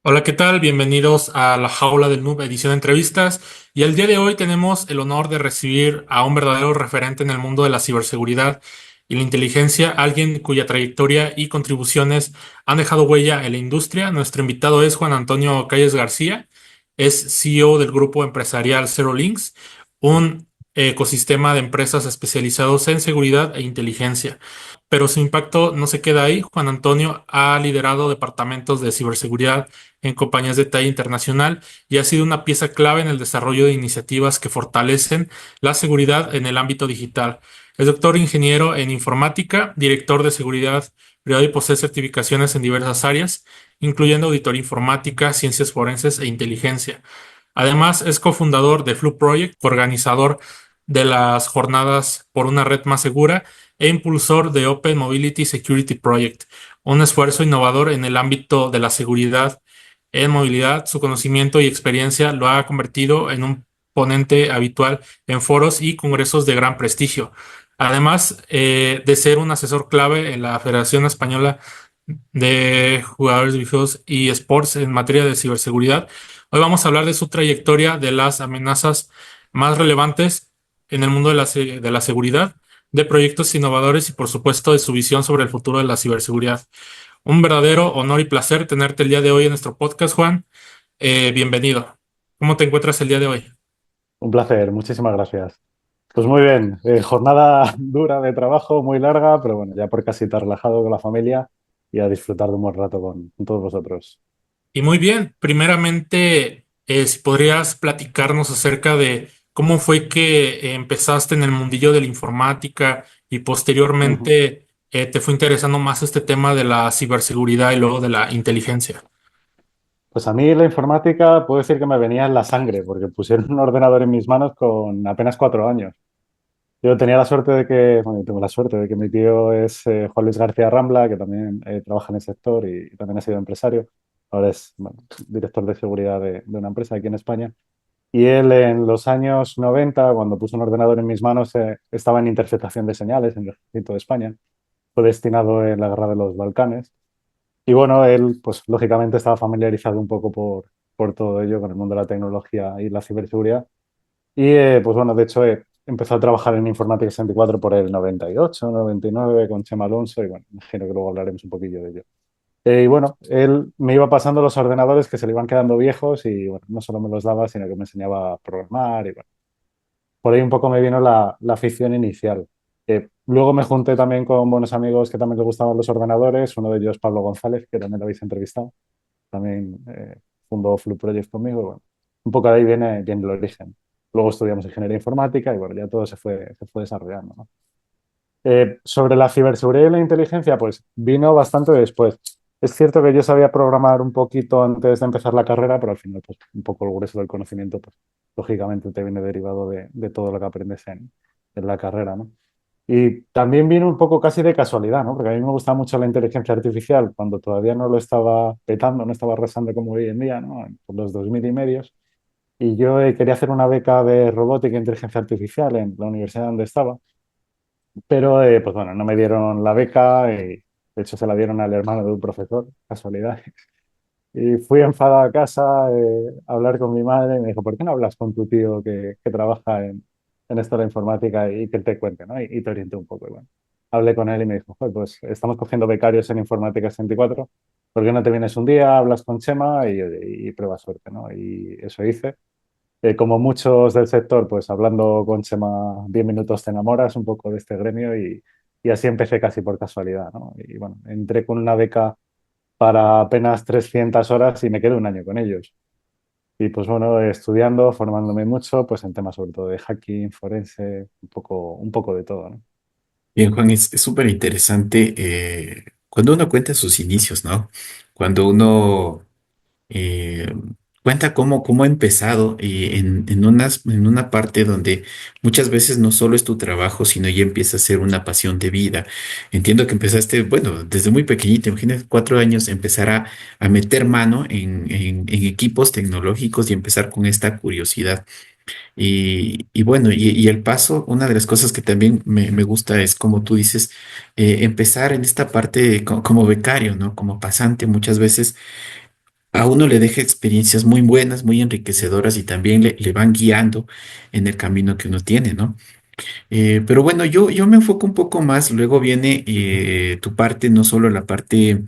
Hola, ¿qué tal? Bienvenidos a la Jaula del Noob, edición de entrevistas. Y el día de hoy tenemos el honor de recibir a un verdadero referente en el mundo de la ciberseguridad y la inteligencia, alguien cuya trayectoria y contribuciones han dejado huella en la industria. Nuestro invitado es Juan Antonio Calles García, es CEO del grupo empresarial Zero Links, un ecosistema de empresas especializados en seguridad e inteligencia. Pero su impacto no se queda ahí. Juan Antonio ha liderado departamentos de ciberseguridad en compañías de talla internacional y ha sido una pieza clave en el desarrollo de iniciativas que fortalecen la seguridad en el ámbito digital. Es doctor ingeniero en informática, director de seguridad privada y posee certificaciones en diversas áreas, incluyendo auditoría informática, ciencias forenses e inteligencia. Además, es cofundador de Flu Project, organizador de las jornadas por una red más segura e impulsor de Open Mobility Security Project, un esfuerzo innovador en el ámbito de la seguridad en movilidad. Su conocimiento y experiencia lo ha convertido en un ponente habitual en foros y congresos de gran prestigio. Además de ser un asesor clave en la Federación Española de Jugadores de Videojuegos y Sports en materia de ciberseguridad, hoy vamos a hablar de su trayectoria, de las amenazas más relevantes en el mundo de de la seguridad, de proyectos innovadores y por supuesto de su visión sobre el futuro de la ciberseguridad. Un verdadero honor y placer tenerte el día de hoy en nuestro podcast, Juan. Bienvenido. ¿Cómo te encuentras el día de hoy? Un placer, muchísimas gracias. Pues muy bien, jornada dura de trabajo, muy larga, pero bueno, ya por casi estar relajado con la familia y a disfrutar de un buen rato con todos vosotros. Y muy bien, primeramente, si podrías platicarnos acerca de cómo fue que empezaste en el mundillo de la informática y Ujú. posteriormente te fue interesando más este tema de la ciberseguridad y luego de la inteligencia. Pues a mí la informática puedo decir que me venía en la sangre, porque pusieron un ordenador en mis manos con apenas 4 años. Yo tenía la suerte de que, bueno, yo tengo la suerte de que mi tío es Juan Luis García Rambla, que también trabaja en el sector y también ha sido empresario. Ahora es, bueno, director de seguridad de una empresa aquí en España. Y él en los años 90, cuando puso un ordenador en mis manos, estaba en interceptación de señales en el ejército de España. Fue destinado en la guerra de los Balcanes. Y bueno, él, pues lógicamente estaba familiarizado un poco por todo ello, con el mundo de la tecnología y la ciberseguridad. Y pues bueno, de hecho, empezó a trabajar en Informática 64 por el 98, 99 con Chema Alonso. Y bueno, imagino que luego hablaremos un poquillo de ello. Y bueno, él me iba pasando los ordenadores que se le iban quedando viejos y bueno, no solo me los daba, sino que me enseñaba a programar y bueno, por ahí un poco me vino la afición inicial. Luego me junté también con buenos amigos que también les gustaban los ordenadores, uno de ellos Pablo González, que también lo habéis entrevistado, también fundó Flu Project conmigo y bueno, un poco de ahí viene el origen. Luego estudiamos ingeniería informática y bueno, ya todo se fue desarrollando, ¿no? Sobre la ciberseguridad y la inteligencia, pues vino bastante después. Es cierto que yo sabía programar un poquito antes de empezar la carrera, pero al final, pues un poco el grueso del conocimiento, pues lógicamente te viene derivado de todo lo que aprendes en la carrera, ¿no? Y también vino un poco casi de casualidad, ¿no? Porque a mí me gusta mucho la inteligencia artificial cuando todavía no lo estaba petando, no estaba arrasando como hoy en día, ¿no? Por los 2000 y medios. Y yo quería hacer una beca de robótica e inteligencia artificial en la universidad donde estaba. Pero, pues bueno, no me dieron la beca y de hecho se la dieron al hermano de un profesor, casualidad. Y fui enfadado a casa a hablar con mi madre y me dijo, ¿por qué no hablas con tu tío que trabaja en esto de la informática y que él te cuente, ¿no? Y te oriente un poco. Y bueno, hablé con él y me dijo, "Joder, pues estamos cogiendo becarios en Informática 64, ¿por qué no te vienes un día, hablas con Chema y pruebas suerte, ¿no?". Y eso hice. Como muchos del sector, pues hablando con Chema 10 minutos te enamoras un poco de este gremio y así empecé casi por casualidad, ¿no? Y bueno, entré con una beca para apenas 300 horas y me quedé un año con ellos. Y pues bueno, estudiando, formándome mucho, pues en temas sobre todo de hacking, forense, un poco de todo, ¿no? Bien, Juan, es súper interesante cuando uno cuenta sus inicios, ¿no? Cuando uno eh, cuenta cómo ha empezado en una parte donde muchas veces no solo es tu trabajo, sino ya empieza a ser una pasión de vida. Entiendo que empezaste, bueno, desde muy pequeñito, imagínate, 4 años, empezar a meter mano en equipos tecnológicos y empezar con esta curiosidad. Y bueno, y el paso, una de las cosas que también me gusta es, como tú dices, empezar en esta parte como becario, ¿no? Como pasante muchas veces a uno le deja experiencias muy buenas, muy enriquecedoras y también le van guiando en el camino que uno tiene, ¿no? Pero bueno, yo me enfoco un poco más, luego viene tu parte, no solo la parte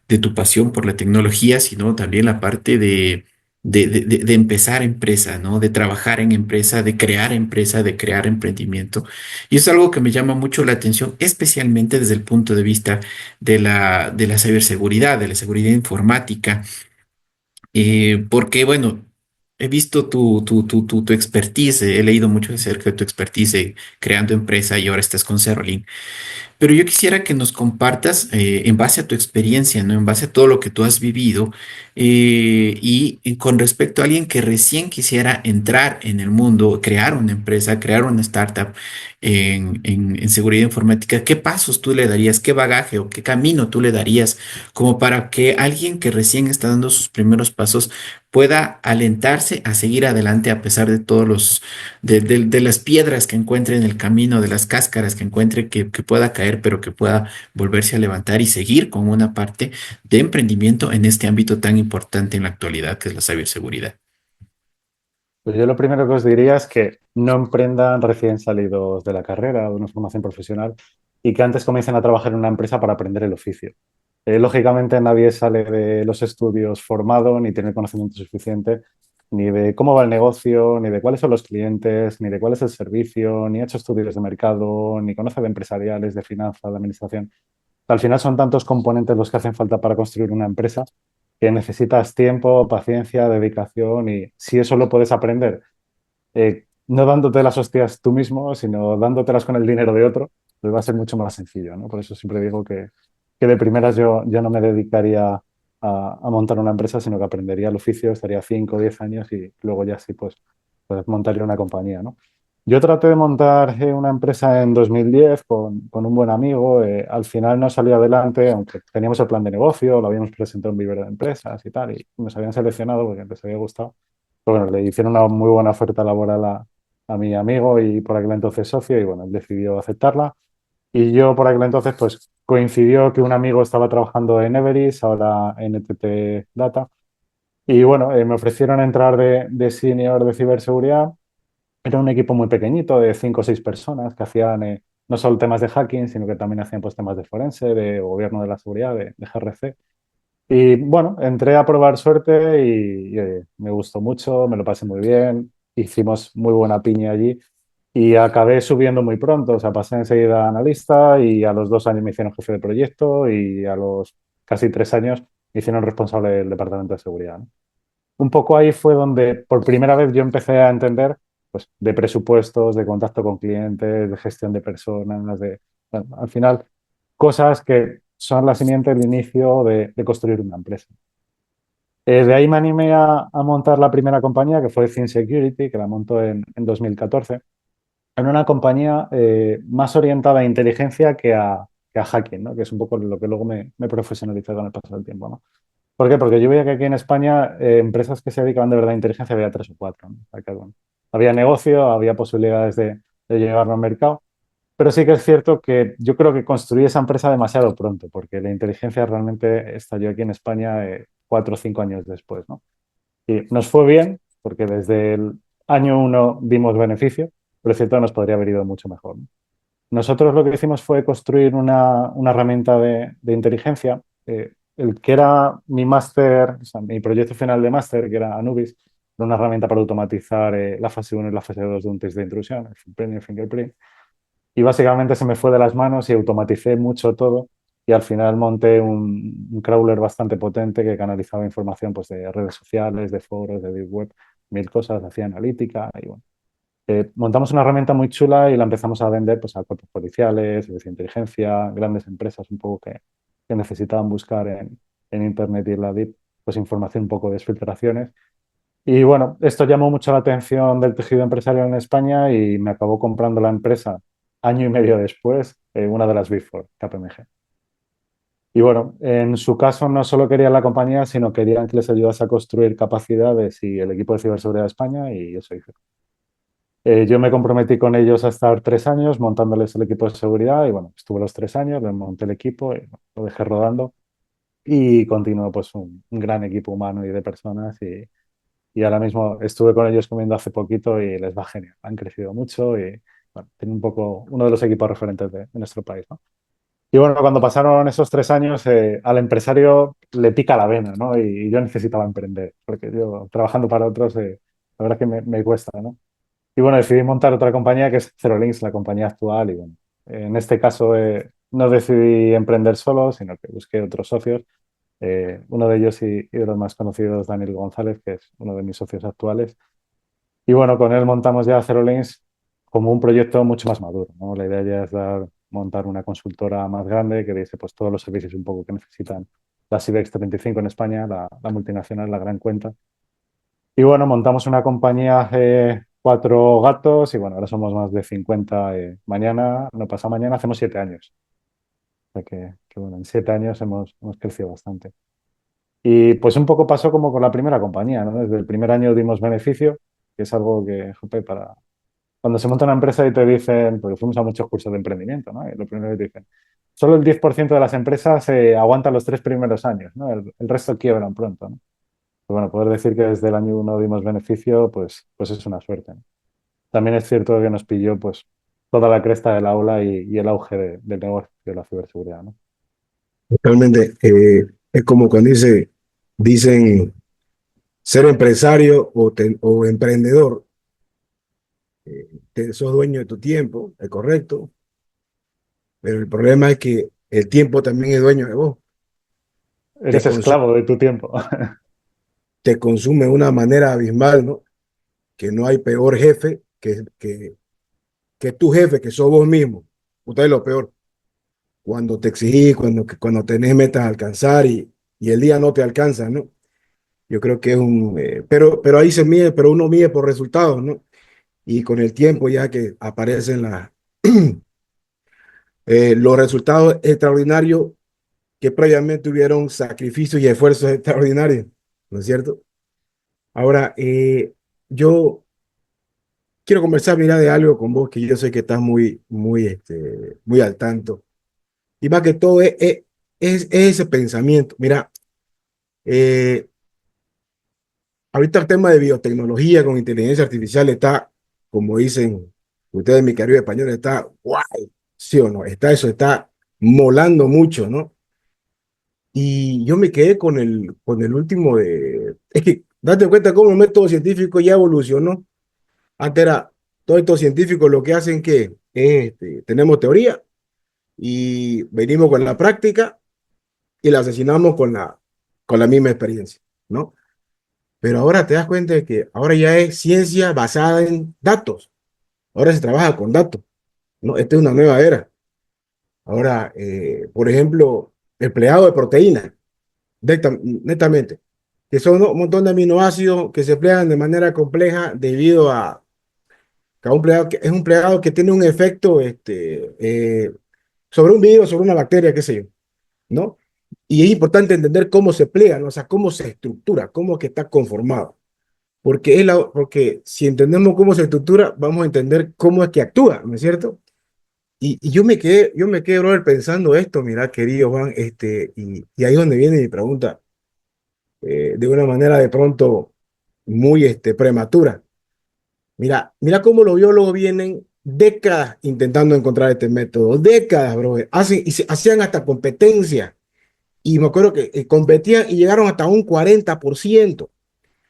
de tu pasión por la tecnología, sino también la parte de empezar empresa, ¿no? De trabajar en empresa, de crear emprendimiento. Y es algo que me llama mucho la atención, especialmente desde el punto de vista de la ciberseguridad, de la seguridad informática, porque, bueno, he visto tu expertise, he leído mucho acerca de tu expertise creando empresa y ahora estás con Cerolink. Pero yo quisiera que nos compartas, en base a tu experiencia, ¿no? En base a todo lo que tú has vivido, y con respecto a alguien que recién quisiera entrar en el mundo, crear una empresa, crear una startup en seguridad informática, ¿qué pasos tú le darías, qué bagaje o qué camino tú le darías como para que alguien que recién está dando sus primeros pasos pueda alentarse a seguir adelante a pesar de todos de las piedras que encuentre en el camino, de las cáscaras que encuentre que pueda caer, pero que pueda volverse a levantar y seguir con una parte de emprendimiento en este ámbito tan importante en la actualidad, que es la ciberseguridad? Pues yo lo primero que os diría es que no emprendan recién salidos de la carrera o de una formación profesional y que antes comiencen a trabajar en una empresa para aprender el oficio. Lógicamente nadie sale de los estudios formado ni tiene el conocimiento suficiente ni de cómo va el negocio, ni de cuáles son los clientes, ni de cuál es el servicio, ni ha hecho estudios de mercado, ni conoce de empresariales, de finanzas, de administración. Al final son tantos componentes los que hacen falta para construir una empresa que necesitas tiempo, paciencia, dedicación y si eso lo puedes aprender no dándote las hostias tú mismo, sino dándotelas con el dinero de otro, pues va a ser mucho más sencillo, ¿no? Por eso siempre digo que de primeras yo ya no me dedicaría a montar una empresa, sino que aprendería el oficio, estaría 5 o 10 años y luego ya sí, pues montaría una compañía, ¿no? Yo traté de montar una empresa en 2010 con un buen amigo. Al final no salió adelante, aunque teníamos el plan de negocio, lo habíamos presentado en vivero de empresas y tal, y nos habían seleccionado porque les había gustado. Pero bueno, le hicieron una muy buena oferta laboral a mi amigo y por aquel entonces socio, y bueno, él decidió aceptarla. Y yo por aquel entonces, pues coincidió que un amigo estaba trabajando en Everis, ahora en NTT Data, y bueno, me ofrecieron entrar de senior de ciberseguridad. Era un equipo muy pequeñito, de 5 o 6 personas, que hacían no solo temas de hacking, sino que también hacían pues, temas de forense, de gobierno de la seguridad, de GRC. Y bueno, entré a probar suerte y me gustó mucho, me lo pasé muy bien, hicimos muy buena piña allí y acabé subiendo muy pronto, o sea, pasé enseguida a analista y a los 2 años me hicieron jefe de proyecto y a los casi 3 años me hicieron responsable del departamento de seguridad, ¿no? Un poco ahí fue donde por primera vez yo empecé a entender pues, de presupuestos, de contacto con clientes, de gestión de personas, bueno, al final, cosas que son la simiente, el inicio de construir una empresa. De ahí me animé a montar la primera compañía, que fue Thin Security, que la montó en 2014. Era una compañía más orientada a inteligencia que a hacking, ¿no? Que es un poco lo que luego me profesionalicé con el paso del tiempo, ¿no? ¿Por qué? Porque yo veía que aquí en España empresas que se dedicaban de verdad a inteligencia había 3 o 4, ¿no? O sea que, bueno, había negocio, había posibilidades de llevarlo al mercado, pero sí que es cierto que yo creo que construí esa empresa demasiado pronto, porque la inteligencia realmente estalló aquí en España 4 o 5 años después, ¿no? Y nos fue bien, porque desde el año 1 vimos beneficio, pero es cierto que nos podría haber ido mucho mejor, ¿no? Nosotros lo que hicimos fue construir una herramienta de inteligencia. El que era mi máster, o sea, mi proyecto final de máster, que era Anubis, era una herramienta para automatizar la fase 1 y la fase 2 de un test de intrusión, el fingerprint y el fingerprint. Y básicamente se me fue de las manos y automaticé mucho todo. Y al final monté un crawler bastante potente que canalizaba información pues, de redes sociales, de foros, de deep web, mil cosas, hacía analítica y bueno. Montamos una herramienta muy chula y la empezamos a vender pues, a cuerpos policiales, servicios de inteligencia, grandes empresas un poco que necesitaban buscar en Internet y en la DIP pues, información un poco de exfiltraciones. Y bueno, esto llamó mucho la atención del tejido empresarial en España y me acabó comprando la empresa año y medio después, una de las Big Four, KPMG. Y bueno, en su caso no solo querían la compañía, sino querían que les ayudase a construir capacidades y el equipo de ciberseguridad de España y eso hice. Yo me comprometí con ellos a estar 3 años montándoles el equipo de seguridad y bueno, estuve los 3 años, les monté el equipo y bueno, lo dejé rodando. y continuó pues un gran equipo humano y de personas y ahora mismo estuve con ellos comiendo hace poquito y les va genial. Han crecido mucho y bueno, tienen un poco uno de los equipos referentes de nuestro país, ¿no? Y bueno, cuando pasaron esos 3 años, al empresario le pica la vena, ¿no? Y yo necesitaba emprender, porque yo trabajando para otros, la verdad que me cuesta, ¿no? Y bueno, decidí montar otra compañía que es Cerolinks, la compañía actual. Y bueno, en este caso no decidí emprender solo, sino que busqué otros socios. Uno de ellos y de los más conocidos, Daniel González, que es uno de mis socios actuales. Y bueno, con él montamos ya Cerolinks como un proyecto mucho más maduro, ¿no? La idea ya es montar una consultora más grande que dice pues todos los servicios un poco que necesitan las IBEX 35 en España, la multinacional, la gran cuenta. Y bueno, montamos una compañía hace 4 gatos y bueno, ahora somos más de 50. Mañana, no pasa mañana, hacemos 7 años. O sea que, bueno, en 7 años hemos crecido bastante. Y pues un poco pasó como con la primera compañía, ¿no? Desde el primer año dimos beneficio, que es algo que, jope, cuando se monta una empresa y te dicen, porque fuimos a muchos cursos de emprendimiento, ¿no? Y lo primero que te dicen, solo el 10% de las empresas aguantan los 3 primeros años, ¿no? El resto quiebran pronto, ¿no? Bueno, poder decir que desde el año uno dimos beneficio, pues es una suerte, ¿no? También es cierto que nos pilló pues toda la cresta de la ola y el auge del negocio de la ciberseguridad, ¿no? Realmente es como cuando dicen ser empresario o emprendedor, sos dueño de tu tiempo, es correcto, pero el problema es que el tiempo también es dueño de vos. Te Eres consume, esclavo de tu tiempo. te consume de una manera abismal, ¿no? Que no hay peor jefe que tu jefe, que sos vos mismo. Usted es lo peor. Cuando te exigís, cuando tenés metas a alcanzar y el día no te alcanza, ¿no? Yo creo que es pero ahí se mide, pero uno mide por resultados, ¿no? Y con el tiempo ya que aparecen los resultados extraordinarios que previamente tuvieron sacrificios y esfuerzos extraordinarios, ¿no es cierto? Ahora, yo quiero conversar, mira, de algo con vos que yo sé que estás muy al tanto. Y más que todo es ese pensamiento. Mira, eh, ahorita el tema de biotecnología con inteligencia artificial está, como dicen ustedes, mi querido español, está guay, ¿sí o no? Está molando mucho, ¿no? Y yo me quedé con el último es que date cuenta cómo el método científico ya evolucionó. Antes era, todos estos científicos lo que hacen que tenemos teoría y venimos con la práctica y la asesinamos con la misma experiencia, ¿no? Pero ahora te das cuenta de que ahora ya es ciencia basada en datos. Ahora se trabaja con datos, ¿no? Esta es una nueva era. Ahora, por ejemplo, empleado de proteína, netamente, que son un montón de aminoácidos que se emplean de manera compleja debido a que es un empleado que tiene un efecto sobre un virus, sobre una bacteria, qué sé yo, ¿no? Y es importante entender cómo se emplea, ¿no? O sea, cómo se estructura, cómo que está conformado. Porque si entendemos cómo se estructura, vamos a entender cómo es que actúa, ¿no es cierto? Y yo me quedé, brother, pensando esto, mira, querido Juan, y ahí es donde viene mi pregunta, de una manera de pronto muy prematura. Mira cómo los biólogos vienen décadas intentando encontrar este método, décadas, brother. Hacían hasta competencia, y me acuerdo que competían y llegaron hasta un 40%.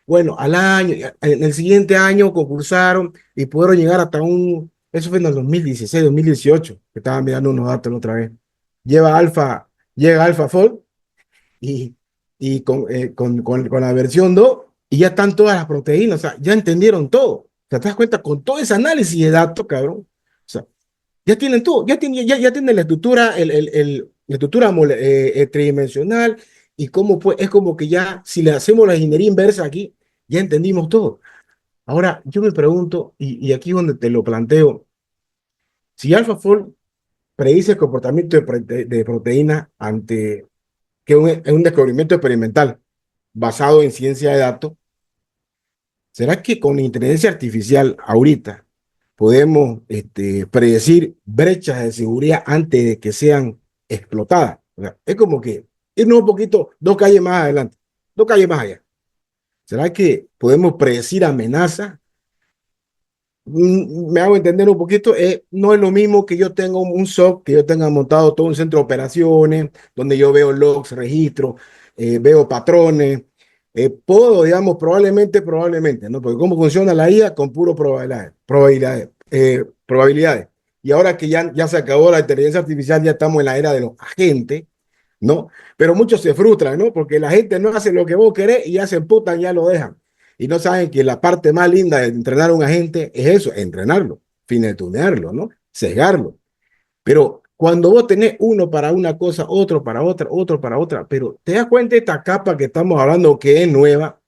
Bueno, al año, en el siguiente año concursaron y pudieron llegar eso fue en el 2016, 2018, que estaban mirando unos datos la otra vez. Lleva Alpha, llega AlphaFold y con la versión 2 y ya están todas las proteínas, o sea, ya entendieron todo. O sea, te das cuenta con todo ese análisis de datos, cabrón. O sea, ya tienen todo, ya tienen la estructura, la estructura tridimensional y cómo pues, es como que ya, si le hacemos la ingeniería inversa aquí, ya entendimos todo. Ahora, yo me pregunto, y aquí es donde te lo planteo, si AlphaFold predice el comportamiento de proteína ante que es un descubrimiento experimental basado en ciencia de datos, ¿será que con inteligencia artificial ahorita podemos predecir brechas de seguridad antes de que sean explotadas? O sea, es como que Irnos un poquito, 2 calles más adelante, 2 calles más allá. ¿Será que podemos predecir amenazas? Me hago entender un poquito, no es lo mismo que yo tenga un SOC, que yo tenga montado todo un centro de operaciones, donde yo veo logs, registros, veo patrones, puedo, digamos, probablemente, ¿no? Porque cómo funciona la IA con puro probabilidades. Y ahora que ya se acabó la inteligencia artificial, ya estamos en la era de los agentes, ¿no? Pero muchos se frustran, ¿no? Porque la gente no hace lo que vos querés y ya se emputan, ya lo dejan. Y no saben que la parte más linda de entrenar a un agente es eso, entrenarlo, finetunearlo, ¿no? Cegarlo. Pero cuando vos tenés uno para una cosa, otro para otra, otro para otra, pero te das cuenta de esta capa que estamos hablando que es nueva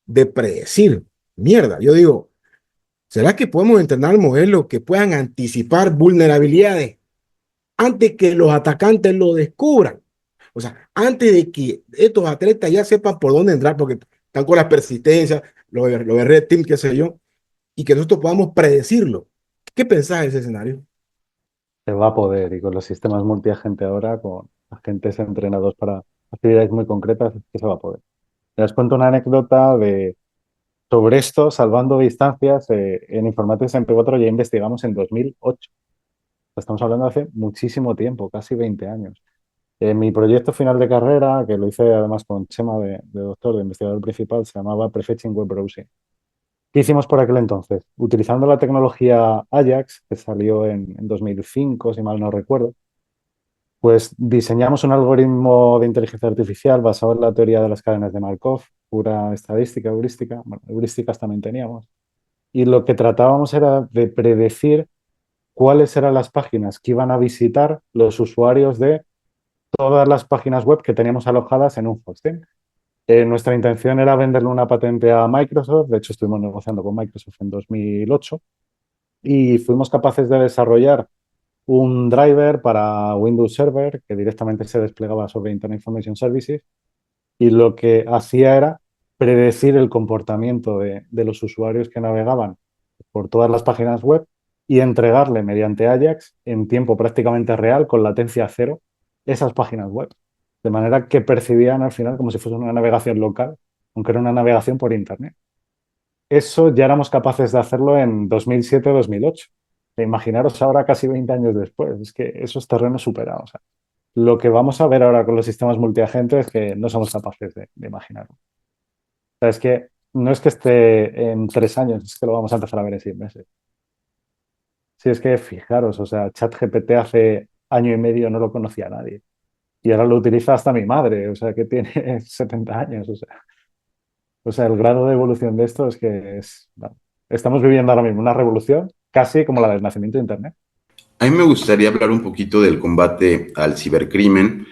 de predecir. Mierda, yo digo, ¿será que podemos entrenar modelos que puedan anticipar vulnerabilidades antes que los atacantes lo descubran? O sea, antes de que estos atletas ya sepan por dónde entrar, porque están con las persistencias, lo de Red Team, qué sé yo, y que nosotros podamos predecirlo. ¿Qué pensás de ese escenario? Se va a poder y con los sistemas multiagente ahora, con agentes entrenados para actividades muy concretas, es que se va a poder. Les cuento una anécdota sobre esto, salvando distancias. En Informática MP4 ya investigamos en 2008. Estamos hablando de hace muchísimo tiempo, casi 20 años. En mi proyecto final de carrera, que lo hice además con Chema de doctor, de investigador principal, se llamaba Prefetching Web Browsing. ¿Qué hicimos por aquel entonces? Utilizando la tecnología Ajax, que salió en 2005, si mal no recuerdo, pues diseñamos un algoritmo de inteligencia artificial basado en la teoría de las cadenas de Markov, pura estadística, heurística. Bueno, heurísticas también teníamos. Y lo que tratábamos era de predecir cuáles eran las páginas que iban a visitar los usuarios de todas las páginas web que teníamos alojadas en un hosting. Nuestra intención era venderle una patente a Microsoft. De hecho, estuvimos negociando con Microsoft en 2008 y fuimos capaces de desarrollar un driver para Windows Server que directamente se desplegaba sobre Internet Information Services y lo que hacía era predecir el comportamiento de los usuarios que navegaban por todas las páginas web y entregarle mediante Ajax en tiempo prácticamente real, con latencia cero, esas páginas web. De manera que percibían al final como si fuese una navegación local, aunque era una navegación por Internet. Eso ya éramos capaces de hacerlo en 2007-2008. Imaginaros ahora casi 20 años después. Es que eso es terreno superado. O sea, lo que vamos a ver ahora con los sistemas multiagentes es que no somos capaces de imaginarlo. O sea, es que no es que esté en 3 años, es que lo vamos a empezar a ver en 6 meses. Sí, es que fijaros, o sea, ChatGPT hace año y medio no lo conocía nadie. Y ahora lo utiliza hasta mi madre, o sea, que tiene 70 años. O sea, el grado de evolución de esto es que bueno, estamos viviendo ahora mismo una revolución casi como la del nacimiento de Internet. A mí me gustaría hablar un poquito del combate al cibercrimen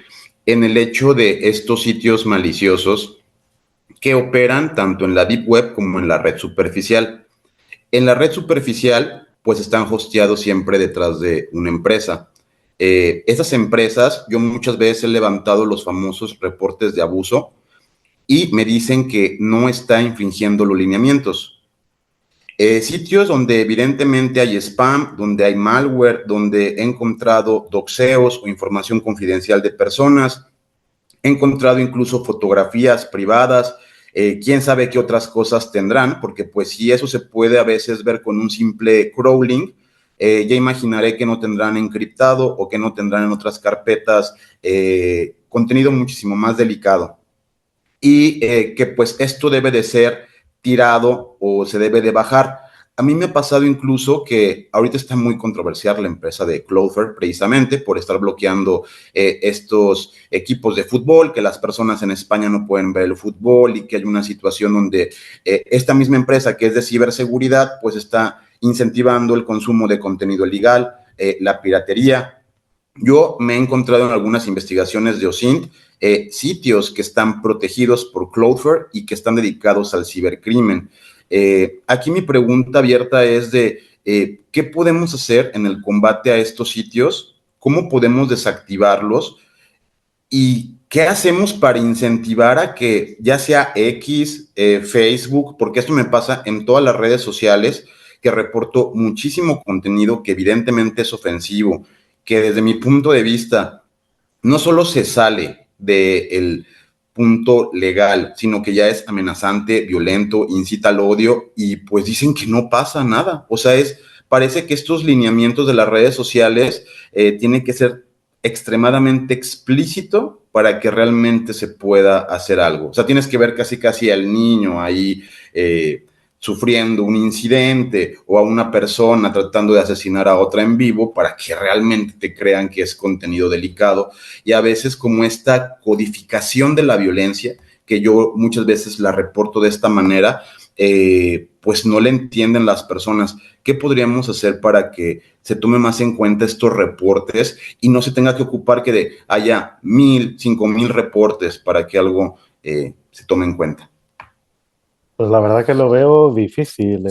en el hecho de estos sitios maliciosos que operan tanto en la Deep Web como en la red superficial. En la red superficial, pues están hosteados siempre detrás de una empresa. Esas empresas, yo muchas veces he levantado los famosos reportes de abuso y me dicen que no está infringiendo los lineamientos. Sitios donde evidentemente hay spam, donde hay malware, donde he encontrado doxeos o información confidencial de personas, he encontrado incluso fotografías privadas, quién sabe qué otras cosas tendrán, porque pues si eso se puede a veces ver con un simple crawling, ya imaginaré que no tendrán encriptado o que no tendrán en otras carpetas contenido muchísimo más delicado. Y que pues esto debe de ser tirado o se debe de bajar. A mí me ha pasado incluso que ahorita está muy controversial la empresa de Cloudflare precisamente por estar bloqueando estos equipos de fútbol, que las personas en España no pueden ver el fútbol y que hay una situación donde esta misma empresa que es de ciberseguridad pues está incentivando el consumo de contenido ilegal, la piratería. Yo me he encontrado en algunas investigaciones de OSINT sitios que están protegidos por Cloudflare y que están dedicados al cibercrimen. Aquí mi pregunta abierta es de ¿qué podemos hacer en el combate a estos sitios? ¿Cómo podemos desactivarlos? ¿Y qué hacemos para incentivar a que ya sea X, Facebook, porque esto me pasa en todas las redes sociales, que reporto muchísimo contenido que evidentemente es ofensivo, que desde mi punto de vista no solo se sale del punto legal, sino que ya es amenazante, violento, incita al odio y pues dicen que no pasa nada. O sea, parece que estos lineamientos de las redes sociales tienen que ser extremadamente explícito para que realmente se pueda hacer algo. O sea, tienes que ver casi al niño ahí sufriendo un incidente o a una persona tratando de asesinar a otra en vivo para que realmente te crean que es contenido delicado. Y a veces como esta codificación de la violencia, que yo muchas veces la reporto de esta manera, pues no le entienden las personas. ¿Qué podríamos hacer para que se tome más en cuenta estos reportes y no se tenga que ocupar que haya 1,000, 5,000 reportes para que algo se tome en cuenta? Pues la verdad que lo veo difícil,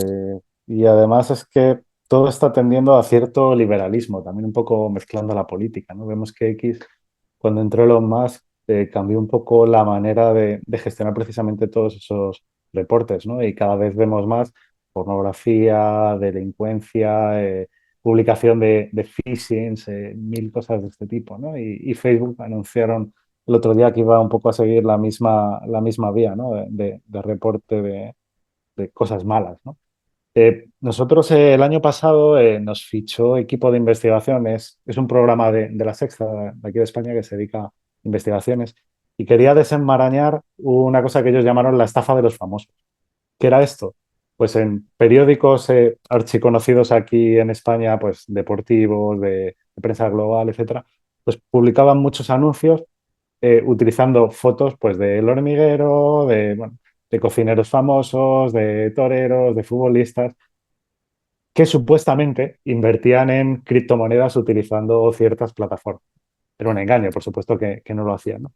y además es que todo está tendiendo a cierto liberalismo, también un poco mezclando la política, ¿no? Vemos que X, cuando entró Elon Musk, cambió un poco la manera de gestionar precisamente todos esos reportes, ¿no? Y cada vez vemos más pornografía, delincuencia, publicación de phishings, mil cosas de este tipo, ¿no? Y Facebook anunciaron el otro día que iba un poco a seguir la misma vía, ¿no? De reporte de cosas malas, ¿no? Nosotros el año pasado nos fichó equipo de investigaciones. Es un programa de La Sexta, de aquí de España, que se dedica a investigaciones y quería desenmarañar una cosa que ellos llamaron la estafa de los famosos. ¿Qué era esto? Pues en periódicos archiconocidos aquí en España, pues deportivos, de prensa global, etcétera, pues publicaban muchos anuncios utilizando fotos pues del hormiguero, bueno, de cocineros famosos, de toreros, de futbolistas, que supuestamente invertían en criptomonedas utilizando ciertas plataformas. Era un engaño, por supuesto que no lo hacían, ¿no?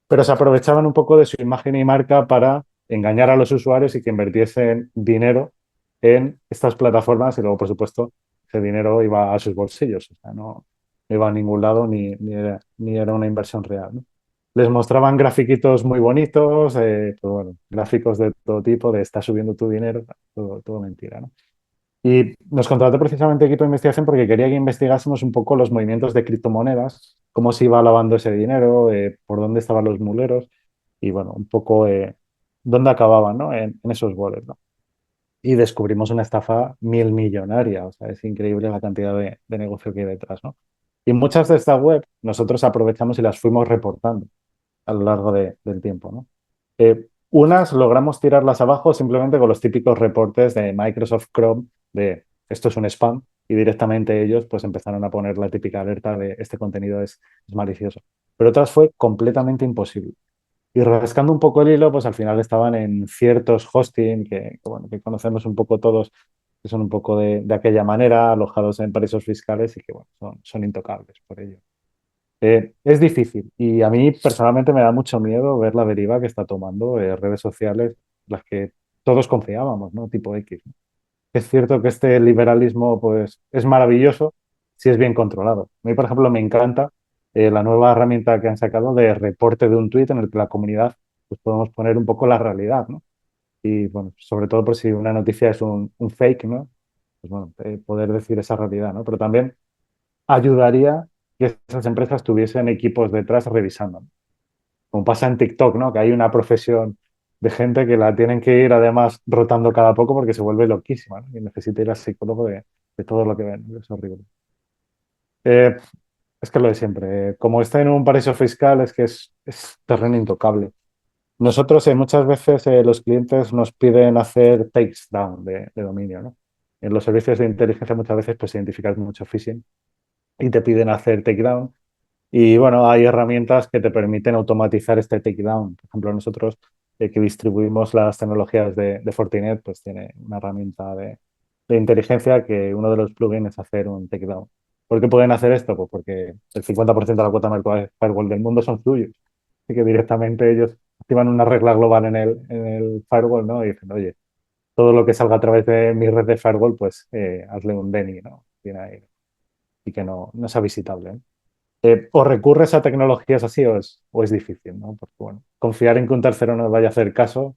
Pero se aprovechaban un poco de su imagen y marca para engañar a los usuarios y que invirtiesen dinero en estas plataformas y luego, por supuesto, ese dinero iba a sus bolsillos, o sea, no iba a ningún lado ni era una inversión real, ¿no? Les mostraban grafiquitos muy bonitos, pues bueno, gráficos de todo tipo, de está subiendo tu dinero, todo mentira, ¿no? Y nos contrató precisamente equipo de investigación porque quería que investigásemos un poco los movimientos de criptomonedas, cómo se iba lavando ese dinero, por dónde estaban los muleros y, bueno, un poco dónde acababan, ¿no? En esos wallets, ¿no? Y descubrimos una estafa millonaria, o sea, es increíble la cantidad de negocio que hay detrás, ¿no? Y muchas de estas webs nosotros aprovechamos y las fuimos reportando a lo largo del tiempo, ¿no? Unas logramos tirarlas abajo simplemente con los típicos reportes de Microsoft Chrome de esto es un spam y directamente ellos pues empezaron a poner la típica alerta de este contenido es malicioso. Pero otras fue completamente imposible. Y rascando un poco el hilo, pues al final estaban en ciertos hosting bueno, que conocemos un poco todos, que son un poco de aquella manera, alojados en paraísos fiscales y que bueno, son intocables por ello. Es difícil y a mí personalmente me da mucho miedo ver la deriva que está tomando redes sociales, las que todos confiábamos, ¿no? Tipo X, ¿no? Es cierto que este liberalismo pues, es maravilloso si es bien controlado. A mí, por ejemplo, me encanta la nueva herramienta que han sacado de reporte de un tuit en el que la comunidad pues, podemos poner un poco la realidad, ¿no? Y bueno, sobre todo por si una noticia es un fake, ¿no? Pues bueno, poder decir esa realidad, ¿no? Pero también ayudaría que esas empresas tuviesen equipos detrás revisando, ¿no? Como pasa en TikTok, ¿no? Que hay una profesión de gente que la tienen que ir además rotando cada poco porque se vuelve loquísima, ¿no? Y necesita ir al psicólogo de todo lo que ven, ¿no? Es horrible. Eh, es que lo de siempre. Como está en un paraíso fiscal, es que es terreno intocable. Nosotros muchas veces los clientes nos piden hacer takes down de dominio, ¿no? En los servicios de inteligencia muchas veces pues identificas mucho phishing y te piden hacer takedown. Y bueno, hay herramientas que te permiten automatizar este takedown. Por ejemplo, nosotros que distribuimos las tecnologías de Fortinet, pues tiene una herramienta de inteligencia que uno de los plugins es hacer un takedown. ¿Por qué pueden hacer esto? Pues porque el 50% de la cuota de firewall del mundo son suyos. Así que directamente ellos activan una regla global en el firewall, ¿no? Y dicen, oye, todo lo que salga a través de mi red de firewall, pues hazle un DNI, ¿no? Tiene ahí, y que no sea visitable, ¿no? O recurres a tecnologías así o es difícil, ¿no? Porque, bueno, confiar en que un tercero nos vaya a hacer caso,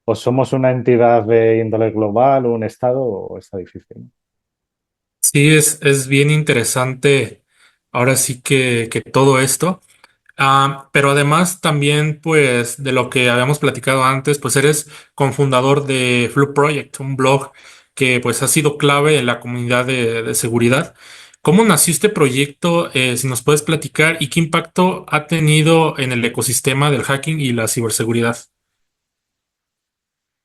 o somos una entidad de índole global o un estado, o está difícil, ¿no? Sí, es bien interesante ahora sí que todo esto. Pero además también, pues, de lo que habíamos platicado antes, pues eres cofundador de Flu Project, un blog que pues ha sido clave en la comunidad de seguridad. ¿Cómo nació este proyecto? Si nos puedes platicar y qué impacto ha tenido en el ecosistema del hacking y la ciberseguridad.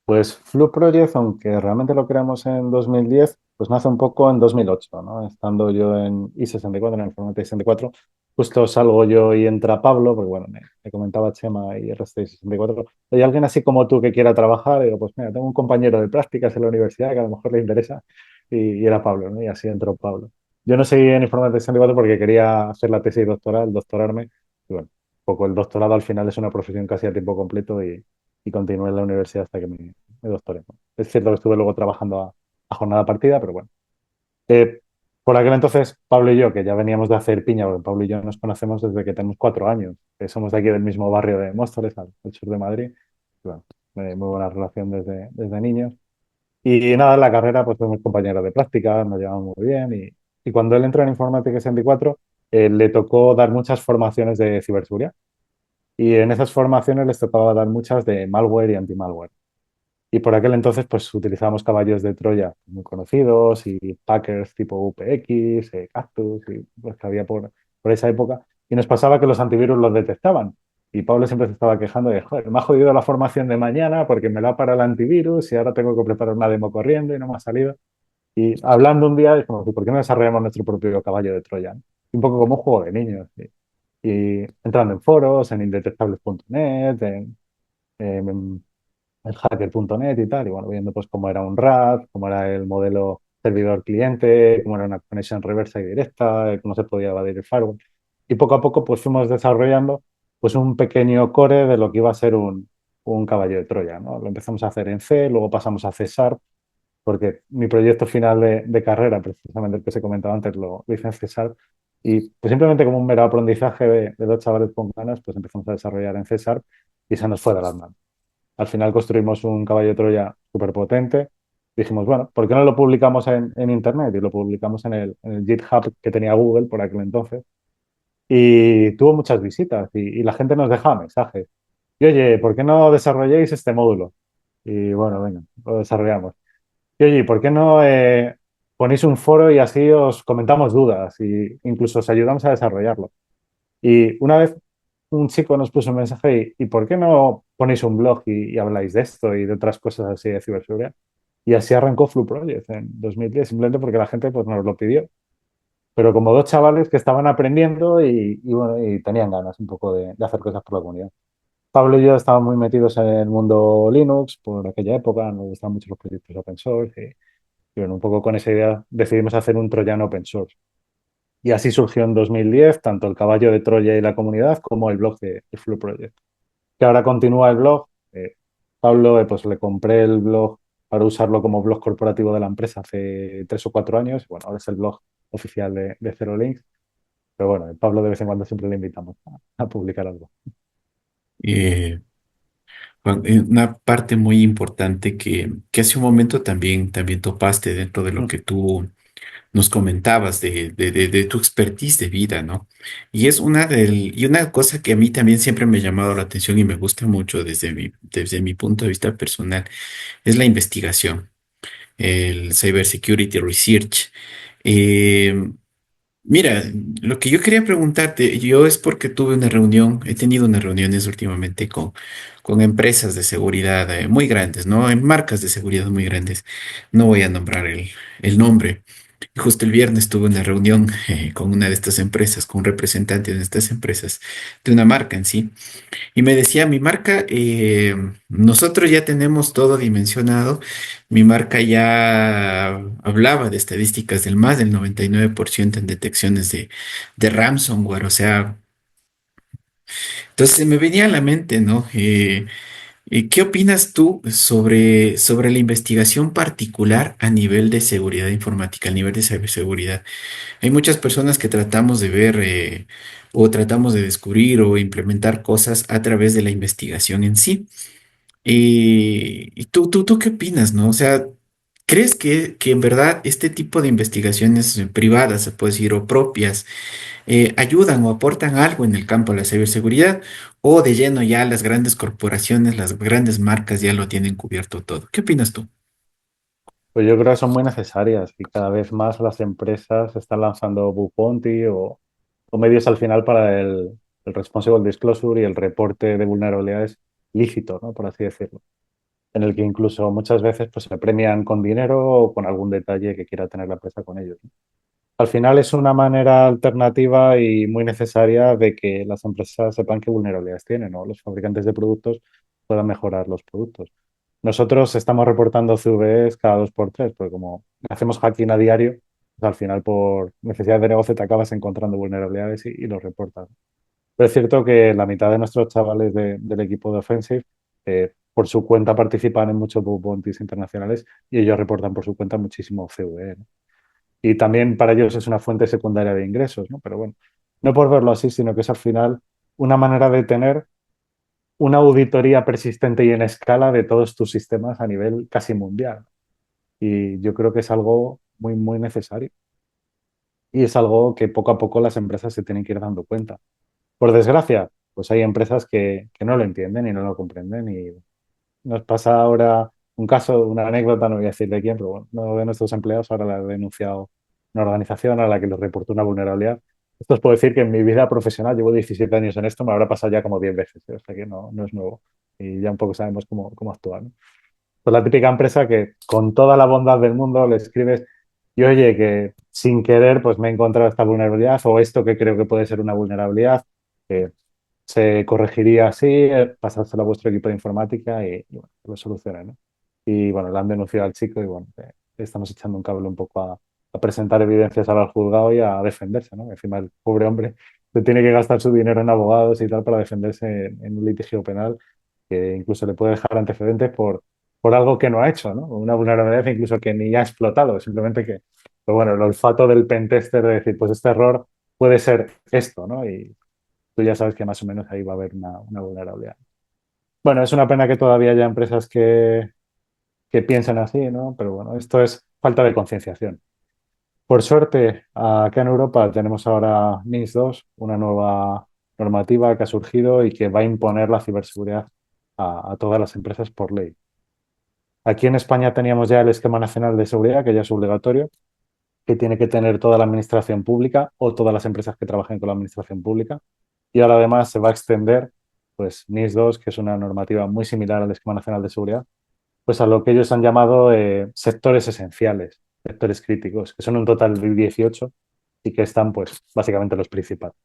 Pues Flu Project, aunque realmente lo creamos en 2010, pues nace un poco en 2008, ¿no? Estando yo en I64, en el Informática 64, justo salgo yo y entra Pablo, porque bueno, me comentaba Chema y el resto de 64, ¿hay alguien así como tú que quiera trabajar? Y digo, pues mira, tengo un compañero de prácticas en la universidad que a lo mejor le interesa, y era Pablo, ¿no? Y así entró Pablo. Yo no seguí en Informática 64 porque quería hacer la tesis doctoral, doctorarme, y bueno, un poco el doctorado al final es una profesión casi a tiempo completo y continué en la universidad hasta que me doctoré, ¿no? Es cierto que estuve luego trabajando a jornada partida, pero bueno. Eh, por aquel entonces, Pablo y yo, que ya veníamos de hacer piña, porque Pablo y yo nos conocemos desde que tenemos 4 años, que somos de aquí del mismo barrio de Móstoles, al sur de Madrid. Y bueno, muy buena relación desde niños. Y nada, en la carrera pues fuimos compañeros de práctica, nos llevamos muy bien. Y cuando él entró en Informática 64, le tocó dar muchas formaciones de ciberseguridad. Y en esas formaciones les tocaba dar muchas de malware y anti-malware. Y por aquel entonces, pues utilizábamos caballos de Troya muy conocidos y packers tipo UPX, Cactus, y los que había por esa época. Y nos pasaba que los antivirus los detectaban. Y Pablo siempre se estaba quejando de, joder, me ha jodido la formación de mañana porque me la ha parado el antivirus y ahora tengo que preparar una demo corriendo y no me ha salido. Y hablando un día, dijimos, ¿por qué no desarrollamos nuestro propio caballo de Troya? ¿No? Un poco como un juego de niños. Y entrando en foros, en indetectables.net, en el hacker.net y tal, y bueno, viendo pues cómo era un RAT, cómo era el modelo servidor-cliente, cómo era una conexión reversa y directa, cómo se podía evadir el firewall. Y poco a poco pues fuimos desarrollando pues un pequeño core de lo que iba a ser un caballo de Troya, ¿no? Lo empezamos a hacer en C, luego pasamos a C Sharp, porque mi proyecto final de carrera, precisamente el que se comentaba antes, lo hice en C Sharp, y pues simplemente como un mero aprendizaje de dos chavales con ganas, pues empezamos a desarrollar en C Sharp y se nos fue de las manos. Al final construimos un caballo de Troya súper potente. Dijimos, bueno, ¿por qué no lo publicamos en Internet? Y lo publicamos en el GitHub que tenía Google por aquel entonces. Y tuvo muchas visitas y la gente nos dejaba mensajes. Y oye, ¿por qué no desarrolláis este módulo? Y bueno, venga, lo desarrollamos. Y oye, ¿por qué no ponéis un foro y así os comentamos dudas y incluso os ayudamos a desarrollarlo? Y una vez un chico nos puso un mensaje y ¿por qué no ponéis un blog y habláis de esto y de otras cosas así de ciberseguridad? Y así arrancó Flu Project en 2010, simplemente porque la gente pues, nos lo pidió. Pero como dos chavales que estaban aprendiendo bueno, y tenían ganas un poco de hacer cosas por la comunidad. Pablo y yo estábamos muy metidos en el mundo Linux por aquella época, nos gustaban mucho los proyectos open source y bueno, un poco con esa idea decidimos hacer un troyano open source. Y así surgió en 2010 tanto el caballo de Troya y la comunidad como el blog de Flu Project. Que ahora continúa el blog. Pablo, pues le compré el blog para usarlo como blog corporativo de la empresa hace 3 o 4 años. Bueno, ahora es el blog oficial de Zero Links. Pero bueno, Pablo de vez en cuando siempre le invitamos a publicar algo. Eh, Juan, una parte muy importante que hace un momento también topaste dentro de lo Mm. que tú nos comentabas de tu expertise de vida, ¿no? Y una cosa que a mí también siempre me ha llamado la atención y me gusta mucho desde mi punto de vista personal es la investigación, el Cybersecurity Research. Eh, Mira, lo que yo quería preguntarte, yo es porque tuve una reunión, he tenido unas reuniones últimamente con empresas de seguridad muy grandes, ¿no? En marcas de seguridad muy grandes. No voy a nombrar el nombre. Y justo el viernes tuve una reunión con una de estas empresas, con un representante de estas empresas, de una marca en sí. Y me decía, mi marca, nosotros ya tenemos todo dimensionado. Mi marca ya hablaba de estadísticas del más del 99% en detecciones de ransomware. O sea, entonces se me venía a la mente, ¿no? ¿Qué opinas tú sobre la investigación particular a nivel de seguridad informática, a nivel de ciberseguridad? Hay muchas personas que tratamos de ver o tratamos de descubrir o implementar cosas a través de la investigación en sí. ¿Y tú qué opinas, no? O sea, ¿Crees que en verdad este tipo de investigaciones privadas, se puede decir, o propias, ayudan o aportan algo en el campo de la ciberseguridad? ¿O de lleno ya las grandes corporaciones, las grandes marcas ya lo tienen cubierto todo? ¿Qué opinas tú? Pues yo creo que son muy necesarias y cada vez más las empresas están lanzando bug bounty o medios al final para el responsible disclosure y el reporte de vulnerabilidades lícito, ¿no? Por así decirlo, en el que incluso muchas veces pues, se premian con dinero o con algún detalle que quiera tener la empresa con ellos, ¿no? Al final es una manera alternativa y muy necesaria de que las empresas sepan qué vulnerabilidades tienen, ¿no? Los fabricantes de productos puedan mejorar los productos. Nosotros estamos reportando CVEs cada 2 por 3, porque como hacemos hacking a diario, pues al final por necesidad de negocio te acabas encontrando vulnerabilidades y los reportas. Pero es cierto que la mitad de nuestros chavales del equipo de Offensive, por su cuenta participan en muchos bug bounties internacionales y ellos reportan por su cuenta muchísimo CVE, ¿no? Y también para ellos es una fuente secundaria de ingresos, ¿no? Pero bueno, no por verlo así, sino que es al final una manera de tener una auditoría persistente y en escala de todos tus sistemas a nivel casi mundial. Y yo creo que es algo muy, muy necesario. Y es algo que poco a poco las empresas se tienen que ir dando cuenta. Por desgracia, pues hay empresas que no lo entienden y no lo comprenden. Y nos pasa ahora un caso, una anécdota, no voy a decir de quién, pero bueno, uno de nuestros empleados ahora le ha denunciado una organización a la que le reportó una vulnerabilidad. Esto os puedo decir que en mi vida profesional llevo 17 años en esto, me habrá pasado ya como 10 veces, ¿eh? O sea que no es nuevo. Y ya un poco sabemos cómo actuar, ¿no? Pues la típica empresa que con toda la bondad del mundo le escribes y oye, que sin querer pues me he encontrado esta vulnerabilidad o esto que creo que puede ser una vulnerabilidad, que se corregiría así, pasárselo a vuestro equipo de informática y bueno, lo soluciona, ¿no? Y bueno, le han denunciado al chico y bueno, estamos echando un cable un poco a presentar evidencias ahora al juzgado y a defenderse, ¿no? Encima el pobre hombre se tiene que gastar su dinero en abogados y tal para defenderse en un litigio penal que incluso le puede dejar antecedentes por algo que no ha hecho, ¿no? Una vulnerabilidad incluso que ni ha explotado, simplemente que, pero bueno, el olfato del pentester de decir, pues este error puede ser esto, ¿no? Y tú ya sabes que más o menos ahí va a haber una vulnerabilidad. Bueno, es una pena que todavía haya empresas que piensen así, ¿no? Pero bueno, esto es falta de concienciación. Por suerte, acá en Europa tenemos ahora NIS 2, una nueva normativa que ha surgido y que va a imponer la ciberseguridad a todas las empresas por ley. Aquí en España teníamos ya el Esquema Nacional de Seguridad, que ya es obligatorio, que tiene que tener toda la administración pública o todas las empresas que trabajen con la administración pública. Y ahora además se va a extender, pues, NIS 2, que es una normativa muy similar al Esquema Nacional de Seguridad, pues a lo que ellos han llamado sectores esenciales, sectores críticos, que son un total de 18 y que están, pues, básicamente los principales.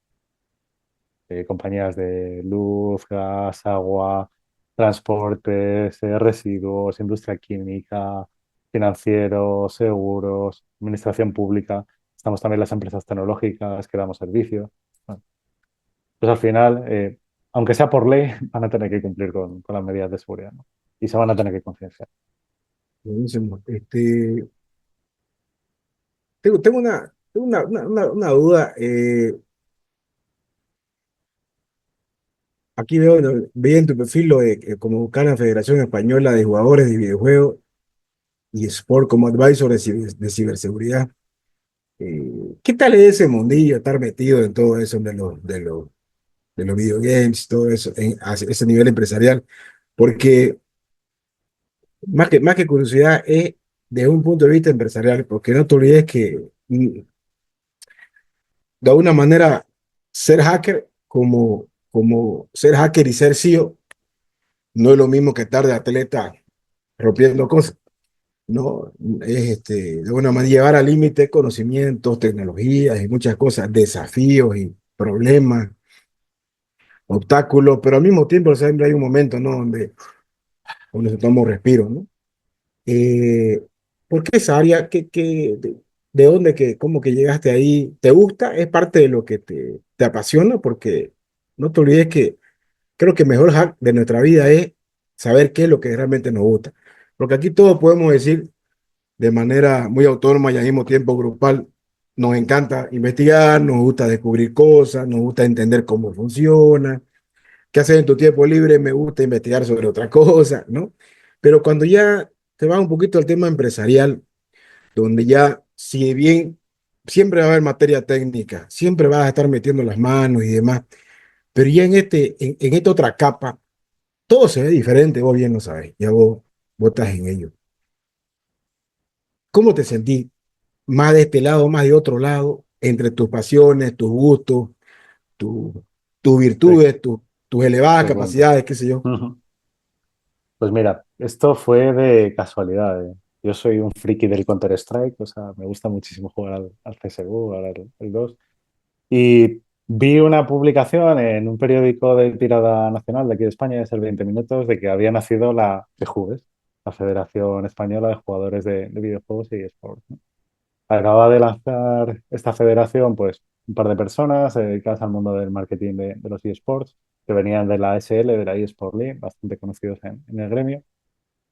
Compañías de luz, gas, agua, transportes, residuos, industria química, financieros, seguros, administración pública. Estamos también las empresas tecnológicas que damos servicio. Bueno, pues al final, aunque sea por ley, van a tener que cumplir con las medidas de seguridad, ¿no? Y se van a tener que concienciar. Buenísimo. Tengo una duda. Aquí veo, ¿no? Veía en tu perfil lo de como buscar la Federación Española de Jugadores de Videojuegos y Sport como advisor de ciberseguridad. ¿Qué tal es ese mundillo, estar metido en todo eso de los videogames, todo eso, a ese nivel empresarial? Porque más que curiosidad es de un punto de vista empresarial, porque no te olvides que de alguna manera ser hacker como ser hacker y ser CEO no es lo mismo que estar de atleta rompiendo cosas, ¿no? Es de alguna manera llevar al límite conocimientos, tecnologías y muchas cosas, desafíos y problemas, obstáculos, pero al mismo tiempo siempre hay un momento, ¿no? Donde se toma un respiro, ¿no? Eh, ¿Por qué esa área? ¿De dónde, cómo que llegaste ahí? ¿Te gusta? ¿Es parte de lo que te apasiona? Porque no te olvides que creo que el mejor hack de nuestra vida es saber qué es lo que realmente nos gusta. Porque aquí todos podemos decir de manera muy autónoma y al mismo tiempo grupal, nos encanta investigar, nos gusta descubrir cosas, nos gusta entender cómo funciona. ¿Qué haces en tu tiempo libre? Me gusta investigar sobre otra cosa, ¿no? Pero cuando ya te vas un poquito al tema empresarial, donde ya, si bien siempre va a haber materia técnica, siempre vas a estar metiendo las manos y demás, pero ya en esta otra capa, todo se ve diferente, vos bien lo sabes, ya vos estás en ello. ¿Cómo te sentís? Más de este lado, más de otro lado, entre tus pasiones, tus gustos, tu- tus Te, virtudes, tus elevadas te cuento. capacidades, qué sé yo. Ujú. Pues mira, esto fue de casualidad. Yo soy un friki del Counter-Strike, o sea, me gusta muchísimo jugar al CSGO, ahora el 2. Y vi una publicación en un periódico de tirada nacional de aquí de España, es el 20 Minutos, de que había nacido la FEJUVES, la Federación Española de Jugadores de Videojuegos y eSports, ¿no? Acaba de lanzar esta federación, pues, un par de personas dedicadas al mundo del marketing de los eSports, que venían de la SL, de la eSport League, bastante conocidos en el gremio.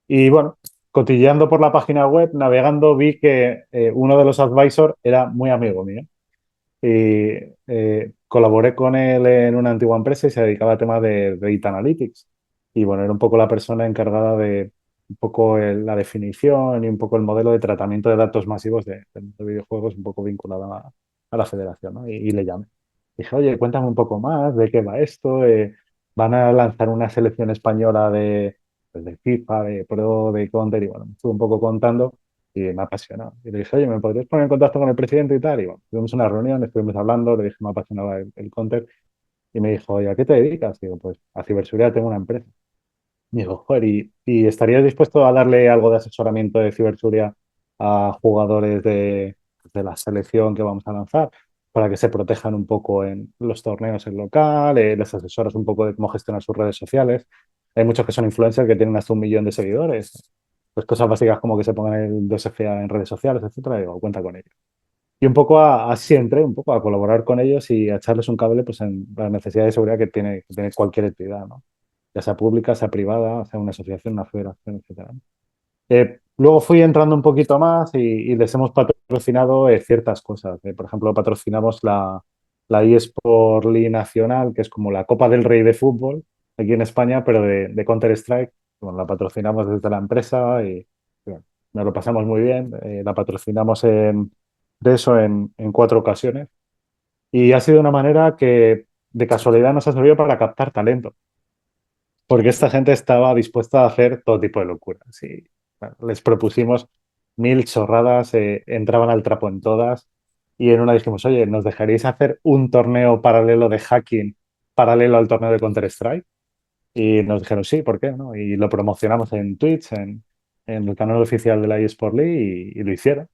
Y bueno, cotilleando por la página web, navegando, vi que uno de los advisors era muy amigo mío y colaboré con él en una antigua empresa y se dedicaba a temas de Data Analytics. Y bueno, era un poco la persona encargada de un poco la definición y un poco el modelo de tratamiento de datos masivos de videojuegos, un poco vinculado a la federación, ¿no? Y le llamé. Dije, oye, cuéntame un poco más de qué va esto. Van a lanzar una selección española pues, de FIFA, de Pro, de Counter, y bueno, me estuve un poco contando y me apasionó. Y le dije, oye, ¿me podrías poner en contacto con el presidente y tal? Y bueno, tuvimos una reunión, estuvimos hablando, le dije, me apasionaba el Counter, y me dijo, oye, ¿a qué te dedicas? Digo, pues a ciberseguridad tengo una empresa. Me dijo, joder, ¿y estarías dispuesto a darle algo de asesoramiento de ciberseguridad a jugadores de la selección que vamos a lanzar para que se protejan un poco en los torneos en local? Les asesoras un poco de cómo gestionar sus redes sociales. Hay muchos que son influencers que tienen hasta 1 millón de seguidores. Pues cosas básicas como que se pongan el 2FA en redes sociales, etcétera. Y digo, cuenta con ello. Y un poco así entré, un poco a colaborar con ellos y a echarles un cable pues, en la necesidad de seguridad que tiene cualquier entidad, ¿no? Ya sea pública, sea privada, sea una asociación, una federación, etcétera. Luego fui entrando un poquito más y les hemos patrocinado ciertas cosas. Por ejemplo, patrocinamos la eSport League Nacional, que es como la Copa del Rey de fútbol aquí en España, pero de Counter-Strike. Bueno, la patrocinamos desde la empresa y bueno, nos lo pasamos muy bien. La patrocinamos de eso en 4 ocasiones y ha sido una manera que de casualidad nos ha servido para captar talento porque esta gente estaba dispuesta a hacer todo tipo de locuras. Y bueno, les propusimos 1.000 chorradas, entraban al trapo en todas. Y en una dijimos, oye, ¿nos dejaríais hacer un torneo paralelo de hacking paralelo al torneo de Counter-Strike? Y nos dijeron, sí, ¿por qué no? Y lo promocionamos en Twitch, en el canal oficial de la eSport League, y lo hicieron.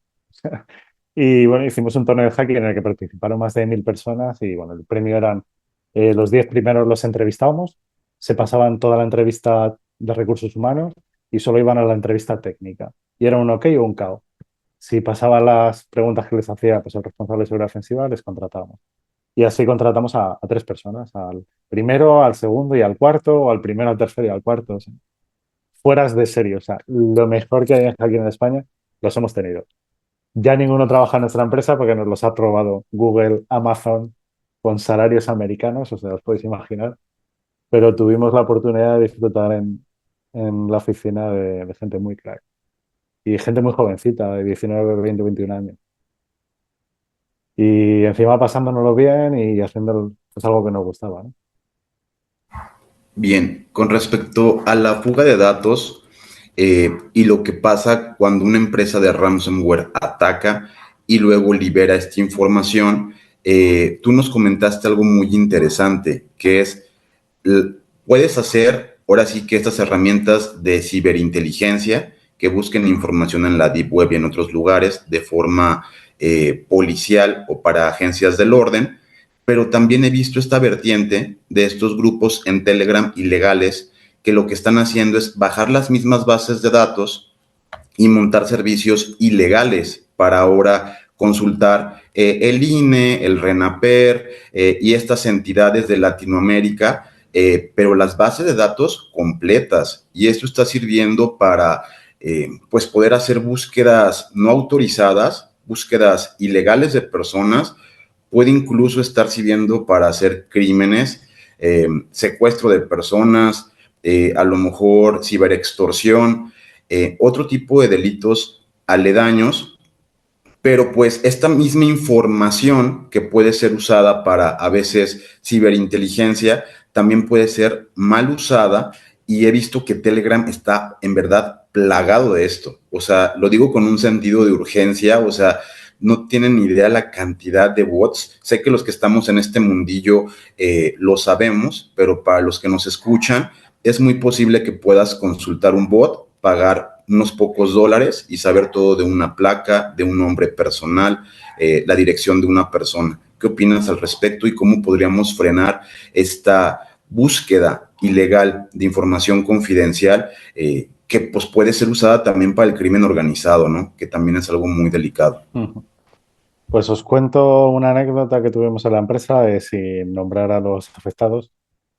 Y bueno, hicimos un torneo de hacking en el que participaron más de 1.000 personas y bueno, el premio eran los 10 primeros los entrevistábamos, se pasaban toda la entrevista de recursos humanos y solo iban a la entrevista técnica. Y era un OK o un KO. Si pasaban las preguntas que les hacía pues, el responsable de seguridad ofensiva, les contratábamos. Y así contratamos a 3 personas, al primero, al segundo y al cuarto, o al primero, al tercero y al cuarto. O sea, fueras de serie. O sea, lo mejor que hay aquí en España los hemos tenido. Ya ninguno trabaja en nuestra empresa porque nos los ha probado Google, Amazon, con salarios americanos, o sea, os podéis imaginar. Pero tuvimos la oportunidad de disfrutar en la oficina de gente muy crack. Y gente muy jovencita, de 19, 20, 21 años. Y encima pasándonoslo bien y haciendo pues, algo que nos gustaba, ¿no? Bien, con respecto a la fuga de datos y lo que pasa cuando una empresa de ransomware ataca y luego libera esta información, tú nos comentaste algo muy interesante, que es, puedes hacer ahora sí que estas herramientas de ciberinteligencia que busquen información en la Deep Web y en otros lugares de forma policial o para agencias del orden, pero también he visto esta vertiente de estos grupos en Telegram ilegales que lo que están haciendo es bajar las mismas bases de datos y montar servicios ilegales para ahora consultar el INE, el RENAPER y estas entidades de Latinoamérica, pero las bases de datos completas. Y esto está sirviendo para pues poder hacer búsquedas no autorizadas, búsquedas ilegales de personas, puede incluso estar sirviendo para hacer crímenes, secuestro de personas, a lo mejor ciberextorsión. otro tipo de delitos aledaños, pero pues esta misma información que puede ser usada para a veces ciberinteligencia también puede ser mal usada, y he visto que Telegram está en verdad plagado de esto. O sea, lo digo con un sentido de urgencia, o sea, no tienen ni idea la cantidad de bots. Sé que los que estamos en este mundillo lo sabemos, pero para los que nos escuchan, es muy posible que puedas consultar un bot, pagar unos pocos dólares y saber todo de una placa, de un nombre personal, la dirección de una persona. ¿Qué opinas al respecto y cómo podríamos frenar esta búsqueda ilegal de información confidencial que pues puede ser usada también para el crimen organizado, ¿no? Que también es algo muy delicado. Pues os cuento una anécdota que tuvimos en la empresa, sin nombrar a los afectados.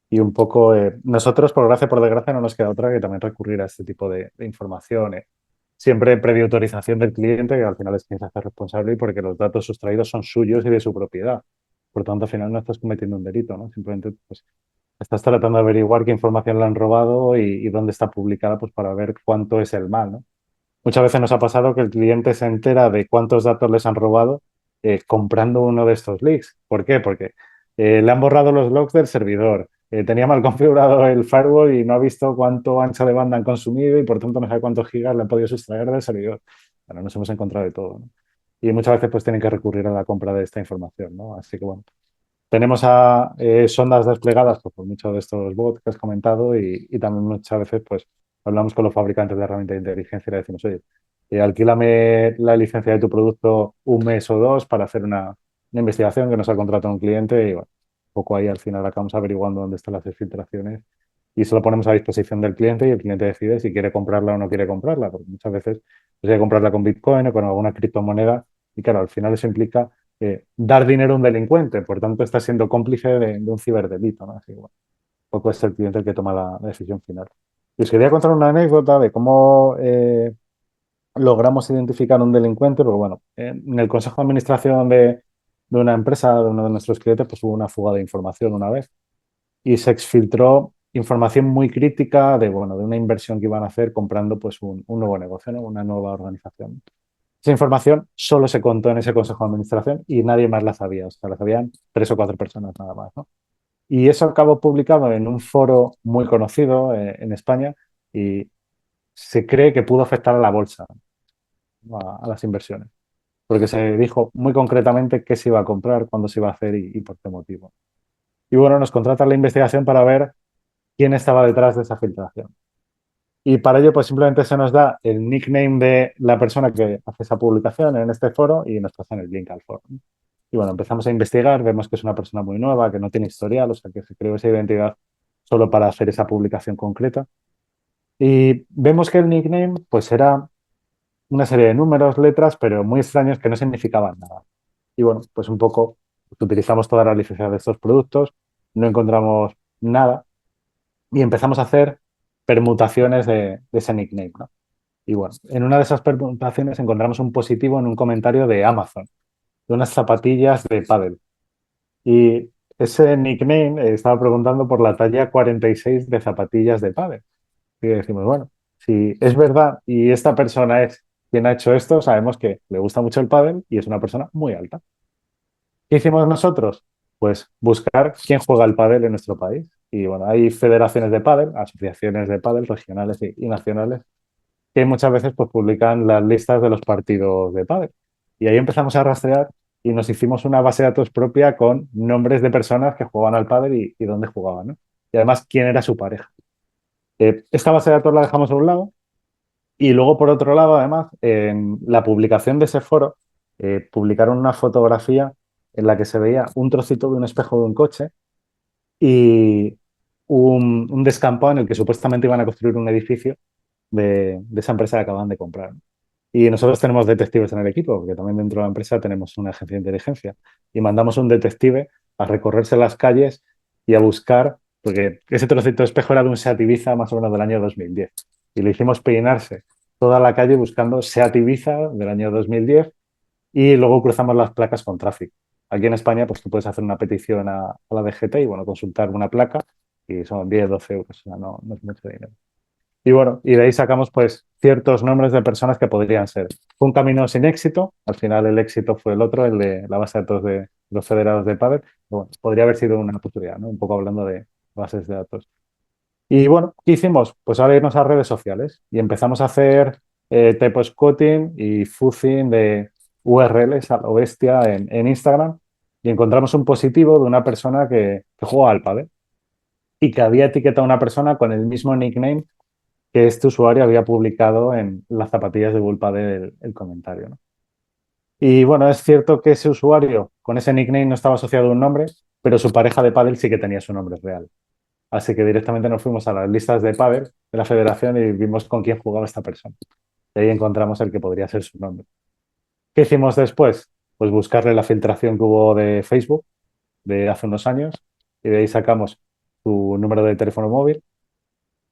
Y un poco, nosotros, por gracia, por desgracia, no nos queda otra que también recurrir a este tipo de información. Siempre previa autorización del cliente, que al final es quien se hace responsable, y porque los datos sustraídos son suyos y de su propiedad. Por tanto, al final no estás cometiendo un delito, ¿no? Simplemente pues, estás tratando de averiguar qué información le han robado y dónde está publicada, pues para ver cuánto es el mal, ¿no? Muchas veces nos ha pasado que el cliente se entera de cuántos datos les han robado comprando uno de estos leaks. ¿Por qué? Porque le han borrado los logs del servidor, tenía mal configurado el firewall y no ha visto cuánto ancho de banda han consumido y por tanto no sabe cuántos gigas le han podido sustraer del servidor. Bueno, nos hemos encontrado de todo, ¿no? Y muchas veces pues tienen que recurrir a la compra de esta información, ¿no? Así que bueno, tenemos a sondas desplegadas pues, por muchos de estos bots que has comentado y también muchas veces pues hablamos con los fabricantes de herramientas de inteligencia y le decimos, oye, alquílame la licencia de tu producto un mes o dos para hacer una investigación que nos ha contratado un cliente y bueno, un poco ahí al final acabamos averiguando dónde están las filtraciones y se lo ponemos a disposición del cliente y el cliente decide si quiere comprarla o no quiere comprarla, porque muchas veces pues, hay que comprarla con Bitcoin o con alguna criptomoneda y claro, al final eso implica dar dinero a un delincuente, por tanto está siendo cómplice de un ciberdelito, ¿no? Así que bueno, un poco es el cliente el que toma la decisión final. Y os quería contar una anécdota de cómo logramos identificar un delincuente, porque bueno, en el consejo de administración de una empresa, de uno de nuestros clientes, pues hubo una fuga de información una vez y se exfiltró información muy crítica de, bueno, de una inversión que iban a hacer comprando pues un nuevo negocio, ¿no? Una nueva organización. Esa información solo se contó en ese consejo de administración y nadie más la sabía, o sea, la sabían 3 o 4 personas nada más, ¿no? Y eso acabó publicado en un foro muy conocido en España y se cree que pudo afectar a la bolsa, ¿no? A las inversiones, porque se dijo muy concretamente qué se iba a comprar, cuándo se iba a hacer y por qué motivo. Y bueno, nos contratan la investigación para ver quién estaba detrás de esa filtración. Y para ello, pues simplemente se nos da el nickname de la persona que hace esa publicación en este foro y nos pasan el link al foro. Y bueno, empezamos a investigar, vemos que es una persona muy nueva, que no tiene historial, o sea, que se creó esa identidad solo para hacer esa publicación concreta. Y vemos que el nickname, pues era una serie de números, letras, pero muy extraños que no significaban nada. Y bueno, pues un poco utilizamos todas las licencias de estos productos, no encontramos nada y empezamos a hacer permutaciones de ese nickname, ¿no? Y bueno, en una de esas permutaciones encontramos un positivo en un comentario de Amazon, de unas zapatillas de pádel. Y ese nickname estaba preguntando por la talla 46 de zapatillas de pádel. Y decimos, bueno, si es verdad y esta persona es quien ha hecho esto, sabemos que le gusta mucho el pádel y es una persona muy alta. ¿Qué hicimos nosotros? Pues buscar quién juega el pádel en nuestro país. Y bueno, hay federaciones de pádel, asociaciones de pádel regionales y nacionales que muchas veces pues, publican las listas de los partidos de pádel. Y ahí empezamos a rastrear y nos hicimos una base de datos propia con nombres de personas que jugaban al pádel y dónde jugaban, ¿no? Y además quién era su pareja. Esta base de datos la dejamos a un lado y luego, por otro lado, además, en la publicación de ese foro, publicaron una fotografía en la que se veía un trocito de un espejo de un coche y un descampado en el que supuestamente iban a construir un edificio de esa empresa que acaban de comprar. Y nosotros tenemos detectives en el equipo, porque también dentro de la empresa tenemos una agencia de inteligencia. Y mandamos un detective a recorrerse las calles y a buscar, porque ese trocito de espejo era de un Seat Ibiza más o menos del año 2010. Y le hicimos peinarse toda la calle buscando Seat Ibiza del año 2010 y luego cruzamos las placas con tráfico. Aquí en España, pues tú puedes hacer una petición a la DGT y, bueno, consultar una placa y son 10, 12 euros, o sea, no es mucho dinero. Y bueno, y de ahí sacamos pues ciertos nombres de personas que podrían ser. Fue un camino sin éxito, al final el éxito fue el otro, el de la base de datos de los federados de Pavel. Bueno, podría haber sido una oportunidad, ¿no? Un poco hablando de bases de datos. Y bueno, ¿qué hicimos? Pues ahora irnos a redes sociales y empezamos a hacer typo squatting y fuzzing de URLs a lo bestia en Instagram y encontramos un positivo de una persona que juega al pádel y que había etiquetado a una persona con el mismo nickname que este usuario había publicado en las zapatillas de Bull Padel el comentario, ¿no? Y bueno, es cierto que ese usuario con ese nickname no estaba asociado a un nombre, pero su pareja de pádel sí que tenía su nombre real. Así que directamente nos fuimos a las listas de pádel de la federación y vimos con quién jugaba esta persona. Y ahí encontramos el que podría ser su nombre. ¿Qué hicimos después? Pues buscarle la filtración que hubo de Facebook de hace unos años y de ahí sacamos su número de teléfono móvil.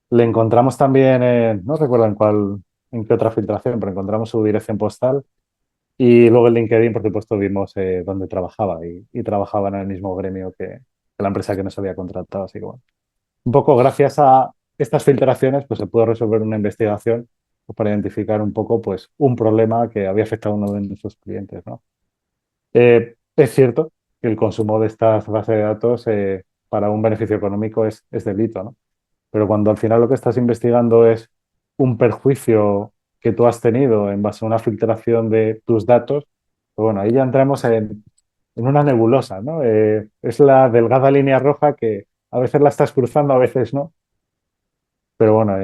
Le encontramos también, no recuerdo en qué otra filtración, pero encontramos su dirección postal y luego en LinkedIn, por supuesto, vimos dónde trabajaba y trabajaba en el mismo gremio que la empresa que nos había contratado. Así que bueno, un poco gracias a estas filtraciones, pues se pudo resolver una investigación pues, para identificar un poco pues, un problema que había afectado a uno de nuestros clientes, ¿no? Es cierto que el consumo de estas bases de datos para un beneficio económico es delito, ¿no? Pero cuando al final lo que estás investigando es un perjuicio que tú has tenido en base a una filtración de tus datos, pues bueno, ahí ya entramos en una nebulosa, ¿no? Es la delgada línea roja que a veces la estás cruzando, a veces no. Pero bueno,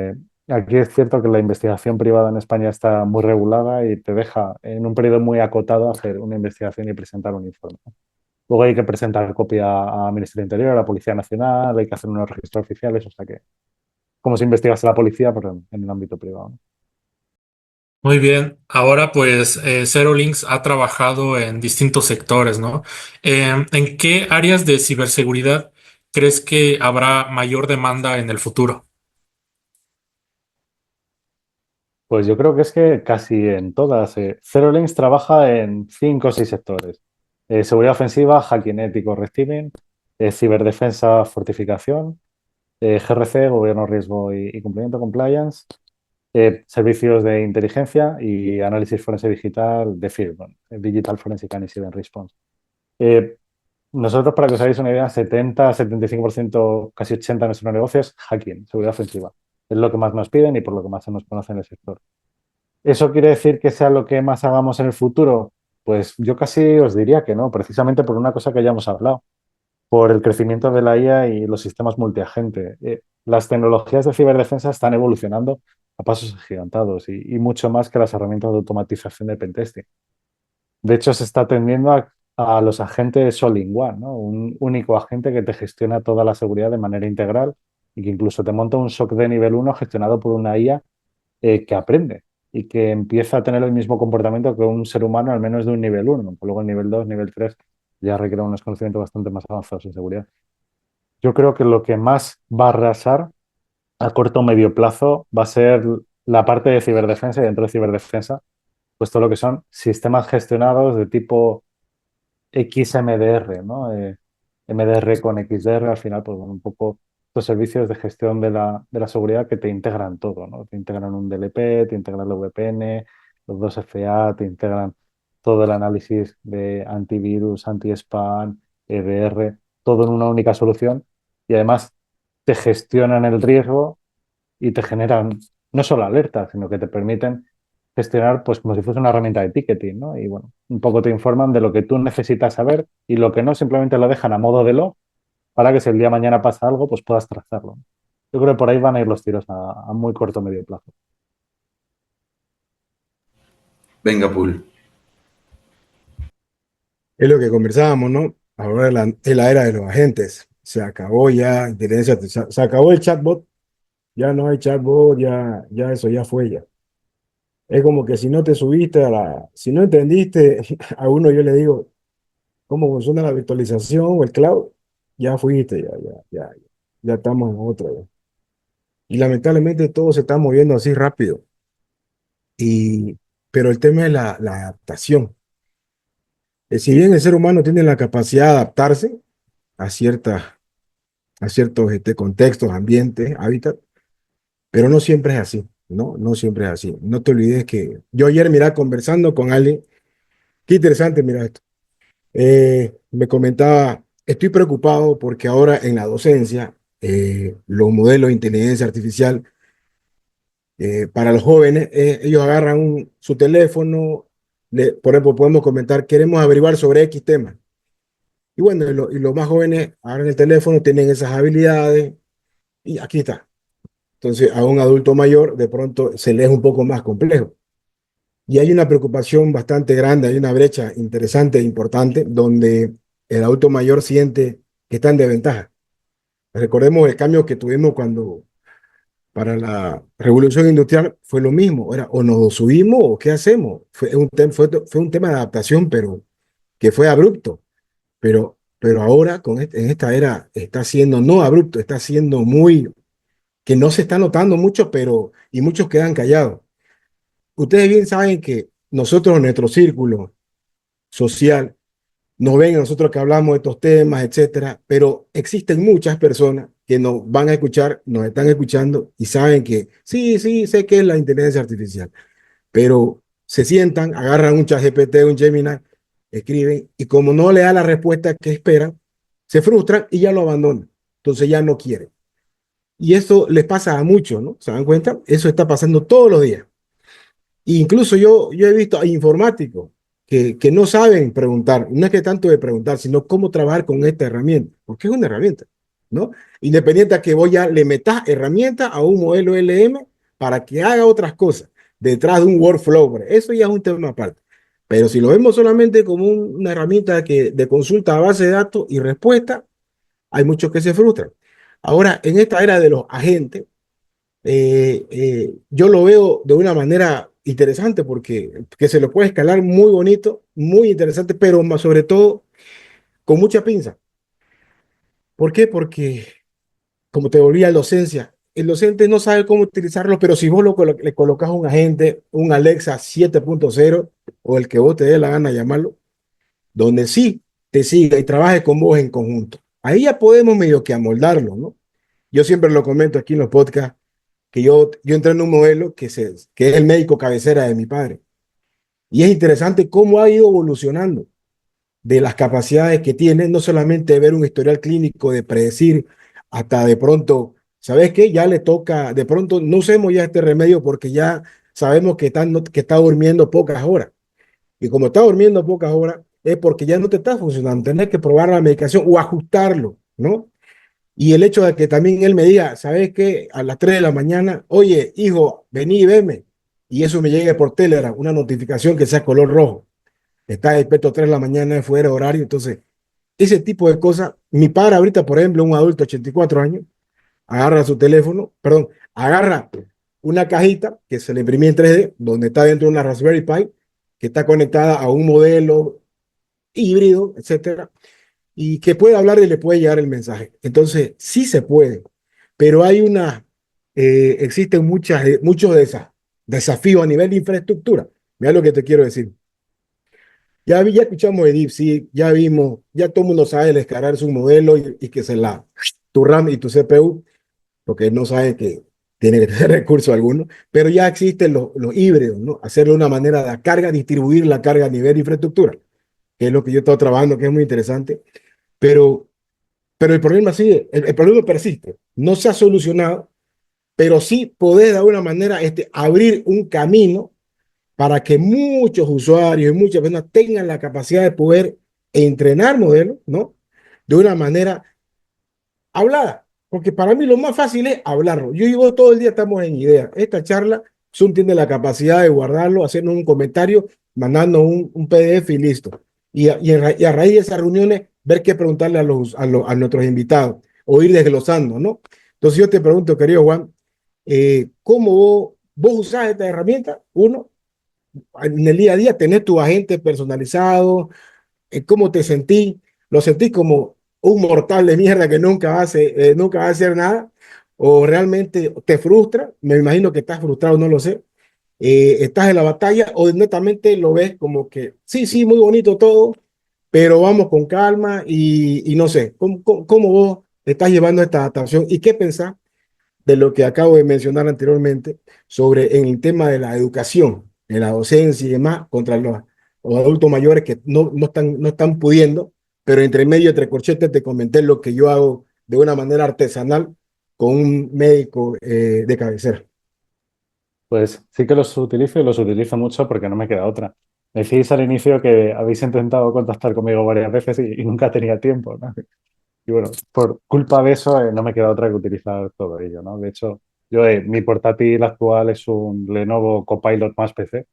aquí es cierto que la investigación privada en España está muy regulada y te deja en un periodo muy acotado hacer una investigación y presentar un informe. Luego hay que presentar copia a Ministerio del Interior, a la Policía Nacional, hay que hacer unos registros oficiales, o sea que como se investiga a la policía, pero en el ámbito privado, ¿no? Muy bien, ahora pues Zero Links ha trabajado en distintos sectores, ¿no? ¿En qué áreas de ciberseguridad crees que habrá mayor demanda en el futuro? Pues yo creo que es que casi en todas. Zero Links trabaja en 5 o 6 sectores. Seguridad ofensiva, hacking ético, red teaming, ciberdefensa, fortificación, GRC, gobierno, riesgo y cumplimiento, compliance, servicios de inteligencia y análisis forense digital de FIR, bueno, Digital Forensic and Incident Response. Eh, Nosotros, para que os hagáis una idea, 70-75%, casi 80% de nuestro negocio es hacking, seguridad ofensiva. Es lo que más nos piden y por lo que más se nos conoce en el sector. ¿Eso quiere decir que sea lo que más hagamos en el futuro? Pues yo casi os diría que no, precisamente por una cosa que ya hemos hablado, por el crecimiento de la IA y los sistemas multiagente. Las tecnologías de ciberdefensa están evolucionando a pasos agigantados y mucho más que las herramientas de automatización de pentesting. De hecho, se está tendiendo a los agentes all-in-one, ¿no? Un único agente que te gestiona toda la seguridad de manera integral y que incluso te monta un SOC de nivel 1 gestionado por una IA que aprende y que empieza a tener el mismo comportamiento que un ser humano al menos de un nivel 1, aunque luego el nivel 2, nivel 3 ya requiere unos conocimientos bastante más avanzados en seguridad. Yo creo que lo que más va a arrasar a corto o medio plazo va a ser la parte de ciberdefensa y dentro de ciberdefensa, pues todo lo que son sistemas gestionados de tipo XMDR, ¿no? MDR con XDR, al final, pues bueno, un poco estos servicios de gestión de la seguridad que te integran todo, ¿no? Te integran un DLP, te integran la VPN, los 2FA, te integran todo el análisis de antivirus, anti-spam, EDR, todo en una única solución y además te gestionan el riesgo y te generan no solo alertas, sino que te permiten gestionar pues como si fuese una herramienta de ticketing, ¿no? Y bueno, un poco te informan de lo que tú necesitas saber y lo que no, simplemente lo dejan a modo de log para que si el día de mañana pasa algo, pues puedas trazarlo. Yo creo que por ahí van a ir los tiros a muy corto o medio plazo. Venga, Pool. Es lo que conversábamos, ¿no? Ahora es la era de los agentes. Se acabó ya, se acabó el chatbot, ya no hay chatbot, ya eso ya fue ya. Es como que si no te subiste si no entendiste, a uno yo le digo cómo funciona la virtualización o el cloud, ya fuiste, ya estamos en otra. Ya. Y lamentablemente todo se está moviendo así rápido. Y, pero el tema es la adaptación. Si bien el ser humano tiene la capacidad de adaptarse a ciertos contextos, ambientes, hábitats, pero no siempre es así, ¿no? No siempre es así. No te olvides que yo ayer, mira, conversando con alguien, qué interesante, mira esto. Me comentaba, estoy preocupado porque ahora en la docencia, los modelos de inteligencia artificial para los jóvenes, ellos agarran su teléfono, por ejemplo, podemos comentar, queremos averiguar sobre X tema. Y bueno, y los más jóvenes agarran el teléfono, tienen esas habilidades y aquí está. Entonces, a un adulto mayor, de pronto se le es un poco más complejo. Y hay una preocupación bastante grande, hay una brecha interesante e importante donde el adulto mayor siente que está en desventaja. Recordemos el cambio que tuvimos cuando para la revolución industrial fue lo mismo, era o nos subimos o qué hacemos. Fue un tema de adaptación, pero que fue abrupto. Pero ahora en esta era está siendo no abrupto, está siendo muy, que no se está notando mucho, pero y muchos quedan callados. Ustedes bien saben que nosotros en nuestro círculo social nos ven a nosotros que hablamos de estos temas, etcétera, pero existen muchas personas que nos van a escuchar, nos están escuchando y saben que sí, sí, sé que es la inteligencia artificial, pero se sientan, agarran un ChatGPT, un Gemini, escriben y como no le da la respuesta que esperan, se frustran y ya lo abandonan. Entonces ya no quieren. Y eso les pasa a muchos, ¿no? ¿Se dan cuenta? Eso está pasando todos los días. Incluso yo he visto a informáticos que no saben preguntar, no es que tanto de preguntar, sino cómo trabajar con esta herramienta, porque es una herramienta, ¿no? Independiente a que voy a le metas herramienta a un modelo LM para que haga otras cosas detrás de un workflow, eso ya es un tema aparte. Pero si lo vemos solamente como una herramienta de consulta a base de datos y respuesta, hay muchos que se frustran. Ahora, en esta era de los agentes, yo lo veo de una manera interesante porque que se lo puede escalar muy bonito, muy interesante, pero más sobre todo con mucha pinza. ¿Por qué? Porque, como te volvía la docencia, el docente no sabe cómo utilizarlo, pero si vos le colocas un agente, un Alexa 7.0 o el que vos te dé la gana llamarlo, donde sí te siga y trabaje con vos en conjunto. Ahí ya podemos medio que amoldarlo, ¿no? Yo siempre lo comento aquí en los podcasts que yo entré en un modelo que es el médico cabecera de mi padre. Y es interesante cómo ha ido evolucionando de las capacidades que tiene, no solamente de ver un historial clínico, de predecir, hasta de pronto, ¿sabes qué? Ya le toca, de pronto no usemos ya este remedio porque ya sabemos que está durmiendo pocas horas. Y como está durmiendo pocas horas, es porque ya no te está funcionando. Tenés que probar la medicación o ajustarlo, ¿no? Y el hecho de que también él me diga, ¿sabes qué? A las 3 de la mañana, oye, hijo, vení y veme. Y eso me llegue por Telegram, una notificación que sea color rojo. Está despierto 3 de la mañana, fuera de horario. Entonces, ese tipo de cosas. Mi padre ahorita, por ejemplo, un adulto de 84 años, agarra su teléfono, perdón, agarra una cajita que se le imprimía en 3D, donde está dentro una Raspberry Pi, que está conectada a un modelo híbrido, etcétera, y que puede hablar y le puede llegar el mensaje. Entonces, sí se puede, pero existen muchos desafíos a nivel de infraestructura. Mira lo que te quiero decir. Ya escuchamos de DeepSeek, ya vimos, ya todo el mundo sabe descargar su modelo y que tu RAM y tu CPU, porque no sabe que tiene que tener recursos alguno, pero ya existen los híbridos, ¿no? Hacerlo de una manera de la carga, distribuir la carga a nivel de infraestructura, que es lo que yo he estado trabajando, que es muy interesante. Pero Pero el problema sigue, el problema persiste. No se ha solucionado, pero sí poder de alguna manera abrir un camino para que muchos usuarios y muchas personas tengan la capacidad de poder entrenar modelos, ¿no? De una manera hablada. Porque para mí lo más fácil es hablarlo. Yo y vos todo el día estamos en idea. Esta charla, Zoom tiene la capacidad de guardarlo, hacernos un comentario, mandando un PDF y listo. Y a raíz de esas reuniones, ver qué preguntarle a nuestros invitados o ir desglosando, ¿no? Entonces yo te pregunto, querido Juan, ¿cómo vos usás esta herramienta? Uno, en el día a día, tenés tu agente personalizado, ¿cómo te sentí? ¿Lo sentís como un mortal de mierda que nunca va a hacer nada? ¿O realmente te frustra? Me imagino que estás frustrado, no lo sé. ¿Estás en la batalla o netamente lo ves como que sí, sí, muy bonito todo, pero vamos con calma y no sé, ¿cómo vos estás llevando esta adaptación y qué pensás de lo que acabo de mencionar anteriormente sobre en el tema de la educación, de la docencia y demás, contra los adultos mayores que no están pudiendo, pero entre medio, entre corchetes, te comenté lo que yo hago de una manera artesanal con un médico de cabecera. Pues sí que los utilizo y los utilizo mucho porque no me queda otra. Decís al inicio que habéis intentado contactar conmigo varias veces y nunca tenía tiempo, ¿no? Y bueno, por culpa de eso no me queda otra que utilizar todo ello, ¿no? De hecho, mi portátil actual es un Lenovo Copilot más PC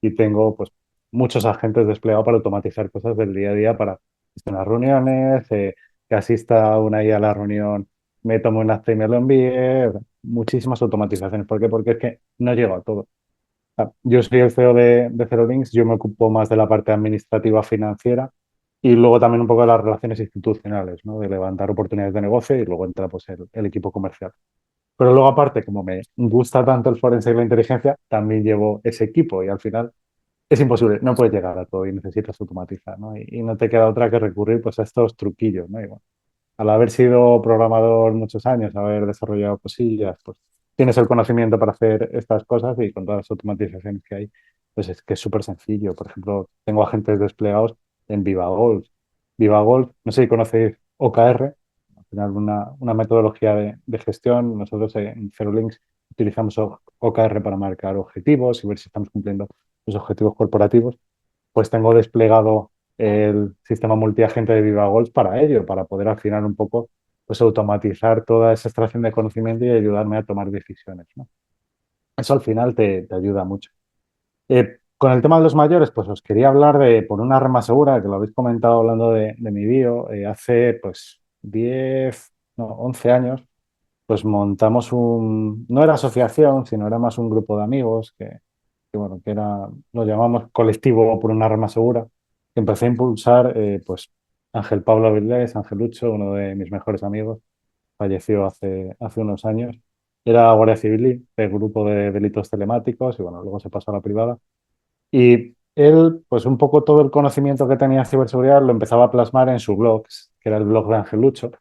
y tengo pues muchos agentes desplegados para automatizar cosas del día a día para gestionar reuniones, que asista una IA a la reunión, me tomo un acta y me lo envíe, muchísimas automatizaciones. ¿Por qué? Porque es que no llego a todo. Yo soy el CEO de Zerolinks, yo me ocupo más de la parte administrativa financiera y luego también un poco de las relaciones institucionales, ¿no? De levantar oportunidades de negocio y luego entra pues el equipo comercial. Pero luego aparte, como me gusta tanto el forense y la inteligencia, también llevo ese equipo y al final es imposible, no puedes llegar a todo y necesitas automatizar, ¿no? Y no te queda otra que recurrir pues a estos truquillos, ¿no? Y bueno, al haber sido programador muchos años, haber desarrollado cosillas, pues tienes el conocimiento para hacer estas cosas y con todas las automatizaciones que hay, pues es que es súper sencillo. Por ejemplo, tengo agentes desplegados en VivaGolf. VivaGolf, no sé si conocéis OKR, al final una metodología de gestión. Nosotros en Zerolinks utilizamos OKR para marcar objetivos y ver si estamos cumpliendo los objetivos corporativos. Pues tengo desplegado el sistema multiagente de VivaGolf para ello, para poder al final un poco pues automatizar toda esa extracción de conocimiento y ayudarme a tomar decisiones, ¿no? Eso al final te ayuda mucho. Con el tema de los mayores, pues os quería hablar de por una rama segura, que lo habéis comentado hablando de mi bio, hace pues 10, no, 11 años, pues montamos no era asociación, sino era más un grupo de amigos bueno, lo llamamos colectivo por una rama segura, que empecé a impulsar, pues Ángel Pablo Avilés, Angelucho, uno de mis mejores amigos, falleció hace unos años. Era guardia civil del grupo de delitos telemáticos y bueno, luego se pasó a la privada. Y él, pues un poco todo el conocimiento que tenía en ciberseguridad lo empezaba a plasmar en su blog, que era el blog de Angelucho.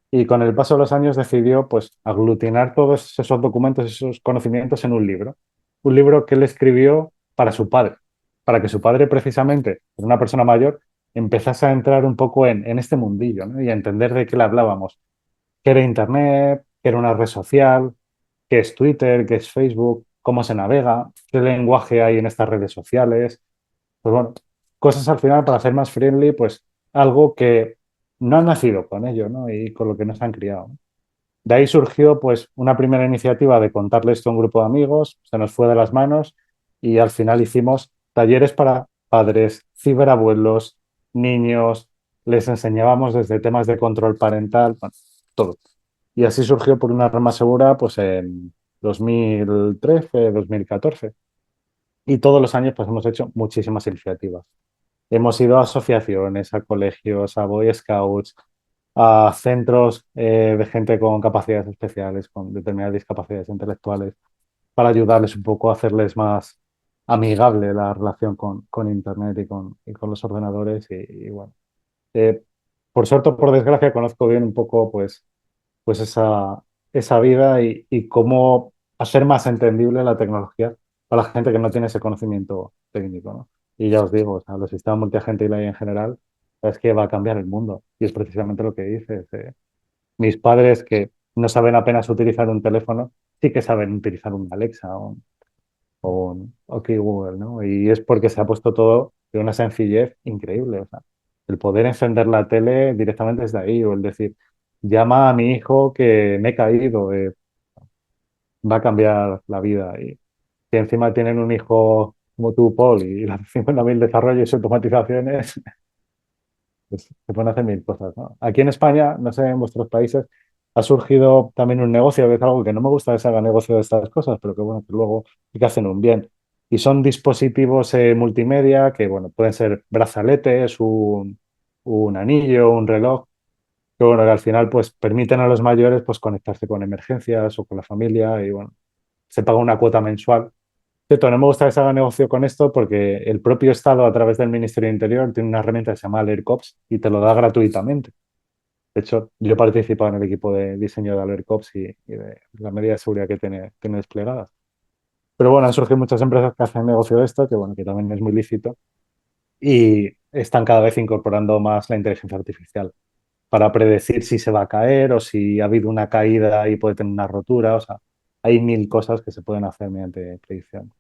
Y con el paso de los años decidió pues aglutinar todos esos documentos, esos conocimientos en un libro. Un libro que él escribió para su padre, para que su padre precisamente, una persona mayor, empezase a entrar un poco en este mundillo, ¿no? Y a entender de qué le hablábamos, qué era Internet, qué era una red social, qué es Twitter, qué es Facebook, cómo se navega, qué lenguaje hay en estas redes sociales. Pues bueno, cosas al final para hacer más friendly, pues algo que no han nacido con ello, ¿no? Y con lo que nos han criado, ¿no? De ahí surgió pues una primera iniciativa de contarle esto a un grupo de amigos, se nos fue de las manos y al final hicimos talleres para padres, ciberabuelos, niños, les enseñábamos desde temas de control parental, bueno, todo. Y así surgió por una rama segura pues en 2013, 2014. Y todos los años pues hemos hecho muchísimas iniciativas. Hemos ido a asociaciones, a colegios, a Boy Scouts, a centros de gente con capacidades especiales, con determinadas discapacidades intelectuales, para ayudarles un poco a hacerles más amigable la relación con Internet y con los ordenadores. Y bueno, eh, por suerte o por desgracia conozco bien un poco pues esa vida y cómo hacer más entendible la tecnología para la gente que no tiene ese conocimiento técnico, ¿no? Y ya os digo, o sea, los sistemas multiagente y la IA en general es que va a cambiar el mundo. Y es precisamente lo que dices. Mis padres que no saben apenas utilizar un teléfono, sí que saben utilizar un Alexa o un OK Google, ¿no? Y es porque se ha puesto todo de una sencillez increíble. O sea, el poder encender la tele directamente desde ahí o el decir, llama a mi hijo que me he caído, va a cambiar la vida. Y si encima tienen un hijo como tú, Paul, y las 50.000 desarrollos y automatizaciones, pues se pueden hacer mil cosas, ¿no? Aquí en España, no sé, en vuestros países, ha surgido también un negocio, que es algo que no me gusta que se haga negocio de estas cosas, pero que bueno, que luego sí que hacen un bien. Y son dispositivos multimedia que, bueno, pueden ser brazaletes, un anillo, un reloj, que bueno, que al final pues permiten a los mayores pues conectarse con emergencias o con la familia y bueno, se paga una cuota mensual. Cierto, no me gusta que se haga negocio con esto porque el propio Estado, a través del Ministerio de Interior, tiene una herramienta que se llama AlertCops y te lo da gratuitamente. De hecho, yo he participado en el equipo de diseño de AlertCops y de la medida de seguridad que tiene desplegadas. Pero bueno, han surgido muchas empresas que hacen negocio de esto, que bueno, que también es muy lícito, y están cada vez incorporando más la inteligencia artificial para predecir si se va a caer o si ha habido una caída y puede tener una rotura. O sea, hay mil cosas que se pueden hacer mediante predicción.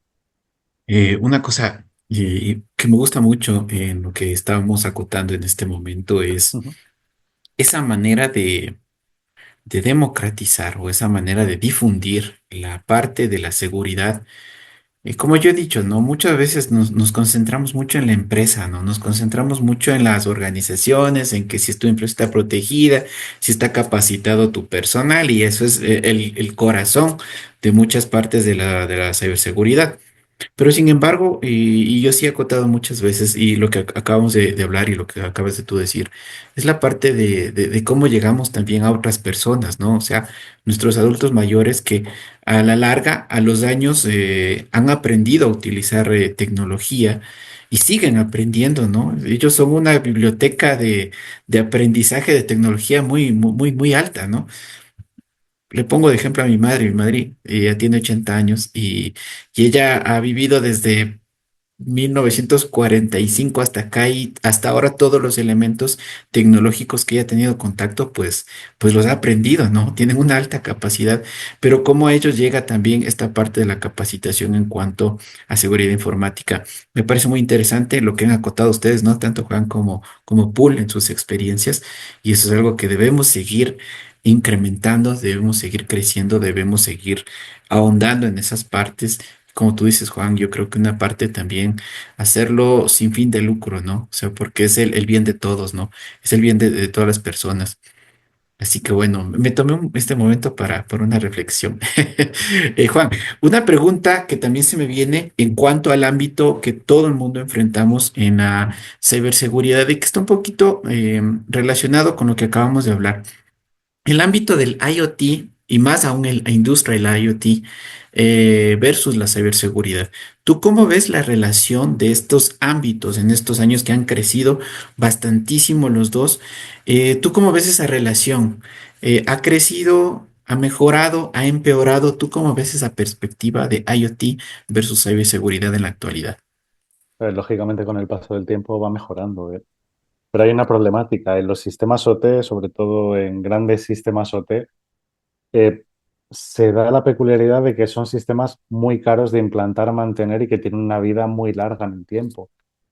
Una cosa que me gusta mucho en lo que estábamos acotando en este momento es Ujú. esa manera de democratizar o esa manera de difundir la parte de la seguridad. Y como yo he dicho, ¿no? Muchas veces nos concentramos mucho en la empresa, ¿no? Nos concentramos mucho en las organizaciones, en que si tu empresa está protegida, si está capacitado tu personal, y eso es el corazón de muchas partes de la ciberseguridad. Pero sin embargo, y yo sí he acotado muchas veces, y lo que acabamos de hablar y lo que acabas de tú decir, es la parte de cómo llegamos también a otras personas, ¿no? O sea, nuestros adultos mayores que a la larga, a los años, han aprendido a utilizar tecnología y siguen aprendiendo, ¿no? Ellos son una biblioteca de aprendizaje de tecnología muy alta, ¿no? Le pongo de ejemplo a mi madre ya tiene 80 años y ella ha vivido desde 1945 hasta acá y hasta ahora todos los elementos tecnológicos que ella ha tenido contacto, pues los ha aprendido, ¿no? Tienen una alta capacidad, pero cómo a ellos llega también esta parte de la capacitación en cuanto a seguridad informática. Me parece muy interesante lo que han acotado ustedes, ¿no? Tanto Juan como Pool en sus experiencias, y eso es algo que debemos seguir incrementando, debemos seguir creciendo, debemos seguir ahondando en esas partes. Como tú dices, Juan, yo creo que una parte también hacerlo sin fin de lucro, ¿no? O sea, porque es el bien de todos, ¿no? Es el bien de todas las personas. Así que bueno, me tomé este momento para una reflexión. Juan, una pregunta que también se me viene en cuanto al ámbito que todo el mundo enfrentamos en la ciberseguridad y que está un poquito relacionado con lo que acabamos de hablar. El ámbito del IoT y más aún el Industrial IoT versus la ciberseguridad. ¿Tú cómo ves la relación de estos ámbitos en estos años que han crecido bastantísimo los dos? ¿Tú cómo ves esa relación? ¿Ha crecido, ha mejorado, ha empeorado? ¿Tú cómo ves esa perspectiva de IoT versus ciberseguridad en la actualidad? Lógicamente, con el paso del tiempo va mejorando, ¿eh? Pero hay una problemática en los sistemas OT, sobre todo en grandes sistemas OT. eh, Se da la peculiaridad de que son sistemas muy caros de implantar, mantener y que tienen una vida muy larga en el tiempo.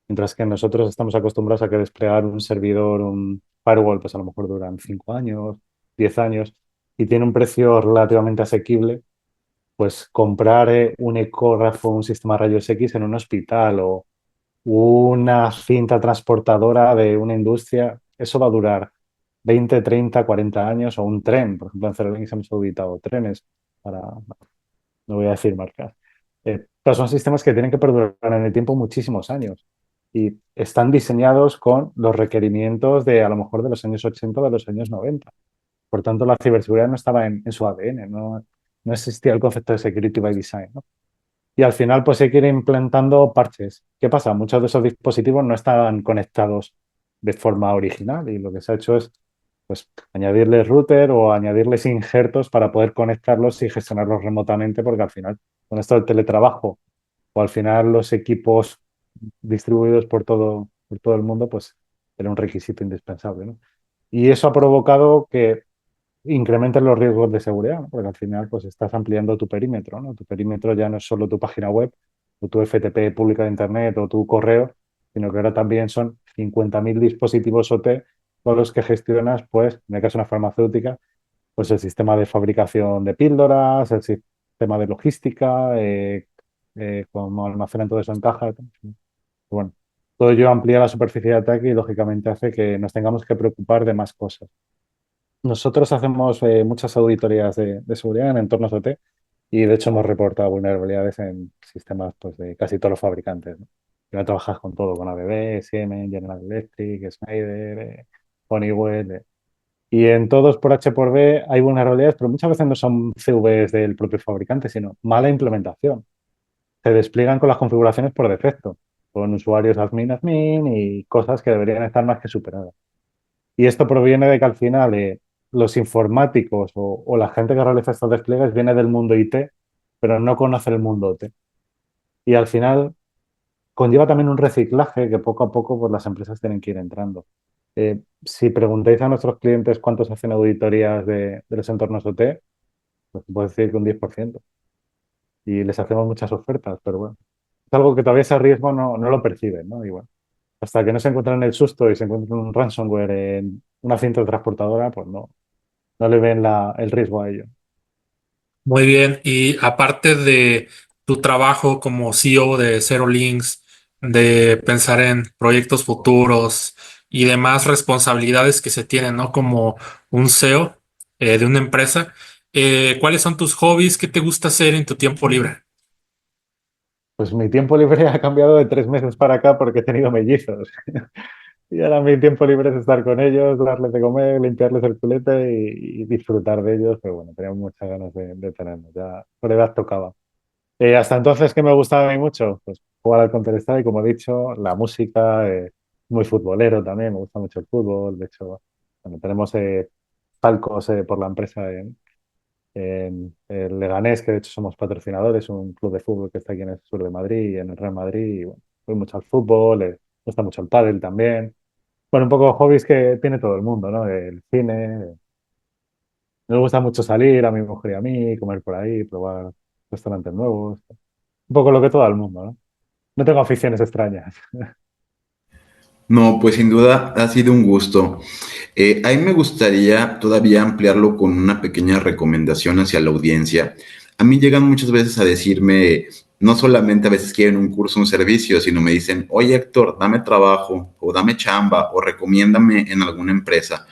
Mientras que nosotros estamos acostumbrados a que desplegar un servidor, un firewall, pues a lo mejor duran 5 años, 10 años y tiene un precio relativamente asequible, pues comprar un ecógrafo, un sistema de rayos X en un hospital o una cinta transportadora de una industria, eso va a durar 20, 30, 40 años o un tren. Por ejemplo, en Cerelink hemos auditado trenes para, no voy a decir marcas. Pero son sistemas que tienen que perdurar en el tiempo muchísimos años y están diseñados con los requerimientos de a lo mejor de los años 80 o de los años 90. Por tanto, la ciberseguridad no estaba en su ADN, no existía el concepto de security by design, ¿no? Y al final, pues hay que ir implantando parches. ¿Qué pasa? Muchos de esos dispositivos no estaban conectados de forma original y lo que se ha hecho es pues, añadirles router o añadirles injertos para poder conectarlos y gestionarlos remotamente, porque al final, con esto del teletrabajo o al final los equipos distribuidos por todo el mundo, pues era un requisito indispensable, ¿no? Y eso ha provocado que incrementes los riesgos de seguridad, ¿no? Porque al final pues estás ampliando tu perímetro, ¿no? Tu perímetro ya no es solo tu página web o tu FTP pública de Internet o tu correo, sino que ahora también son 50.000 dispositivos OT con los que gestionas, pues, en el caso de una farmacéutica, pues el sistema de fabricación de píldoras, el sistema de logística, cómo almacenan todo eso en caja. Bueno, todo ello amplía la superficie de ataque y lógicamente hace que nos tengamos que preocupar de más cosas. Nosotros hacemos muchas auditorías de seguridad en entornos OT y de hecho hemos reportado vulnerabilidades en sistemas pues, de casi todos los fabricantes, ¿no? Ya trabajas con todo, con ABB, Siemens, General Electric, Schneider, Honeywell. Y en todos por H por B hay vulnerabilidades, pero muchas veces no son CVs del propio fabricante, sino mala implementación. Se despliegan con las configuraciones por defecto, con usuarios admin y cosas que deberían estar más que superadas. Y esto proviene de que al final los informáticos o la gente que realiza estos despliegues viene del mundo IT, pero no conoce el mundo OT. Y al final conlleva también un reciclaje que poco a poco pues, las empresas tienen que ir entrando. Si preguntáis a nuestros clientes cuántos hacen auditorías de los entornos OT, pues puedo decir que un 10%. Y les hacemos muchas ofertas, pero bueno, es algo que todavía ese riesgo no lo perciben, ¿no? Y bueno, hasta que no se encuentran el susto y se encuentran un ransomware en una cinta transportadora, pues no le ven el riesgo a ello. Muy bien. Y aparte de tu trabajo como CEO de Zero Links, de pensar en proyectos futuros y demás responsabilidades que se tienen, ¿no? Como un CEO de una empresa, ¿cuáles son tus hobbies? ¿Qué te gusta hacer en tu tiempo libre? Pues mi tiempo libre ha cambiado de 3 meses para acá porque he tenido mellizos. Y ahora mi tiempo libre es estar con ellos, darles de comer, limpiarles el culete y disfrutar de ellos. Pero bueno, tenía muchas ganas de tenerlos. Ya por edad tocaba. Hasta entonces, ¿qué me gustaba a mí mucho? Pues jugar al Counter-Strike, como he dicho, la música, muy futbolero también, me gusta mucho el fútbol. De hecho, bueno, tenemos palcos por la empresa en el Leganés, que de hecho somos patrocinadores, un club de fútbol que está aquí en el sur de Madrid y en el Real Madrid. Y bueno, voy mucho al fútbol, me gusta mucho el pádel también. Bueno, un poco hobbies que tiene todo el mundo, ¿no? El cine. Me gusta mucho salir a mi mujer y a mí, comer por ahí, probar restaurantes nuevos. Un poco lo que todo el mundo, ¿no? No tengo aficiones extrañas. No, pues sin duda ha sido un gusto. A mí me gustaría todavía ampliarlo con una pequeña recomendación hacia la audiencia. A mí llegan muchas veces a decirme, no solamente a veces quieren un curso, un servicio, sino me dicen, oye Héctor, dame trabajo o dame chamba o recomiéndame en alguna empresa.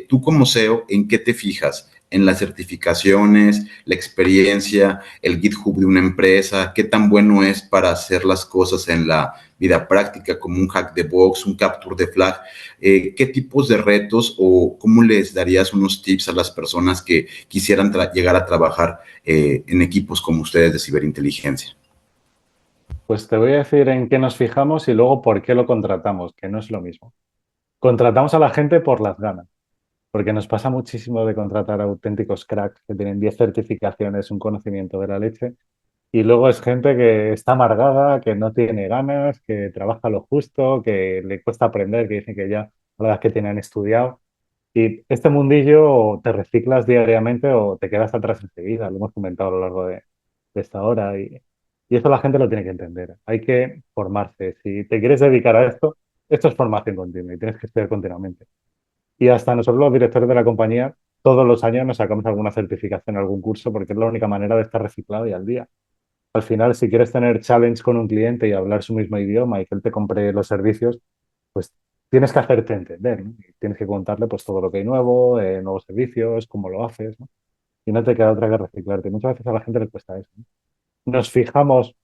Tú como SEO, ¿en qué te fijas? ¿En las certificaciones, la experiencia, el GitHub de una empresa? ¿Qué tan bueno es para hacer las cosas en la vida práctica, como un hack de box, un capture de flag? ¿Qué tipos de retos o cómo les darías unos tips a las personas que quisieran llegar a trabajar en equipos como ustedes de ciberinteligencia? Pues te voy a decir en qué nos fijamos y luego por qué lo contratamos, que no es lo mismo. Contratamos a la gente por las ganas, porque nos pasa muchísimo de contratar a auténticos cracks que tienen 10 certificaciones, un conocimiento de la leche, y luego es gente que está amargada, que no tiene ganas, que trabaja lo justo, que le cuesta aprender, que dicen que ya la verdad es que tienen estudiado. Y este mundillo o te reciclas diariamente o te quedas atrás enseguida, lo hemos comentado a lo largo de esta hora y eso la gente lo tiene que entender. Hay que formarse. Si te quieres dedicar a esto es formación continua y tienes que estudiar continuamente. Y hasta nosotros los directores de la compañía, todos los años nos sacamos alguna certificación, algún curso, porque es la única manera de estar reciclado y al día. Al final, si quieres tener challenge con un cliente y hablar su mismo idioma y que él te compre los servicios, pues tienes que hacerte entender, ¿no? Y tienes que contarle pues todo lo que hay nuevo, nuevos servicios, cómo lo haces, ¿no? Y no te queda otra que reciclarte. Muchas veces a la gente le cuesta eso, ¿no? Nos fijamos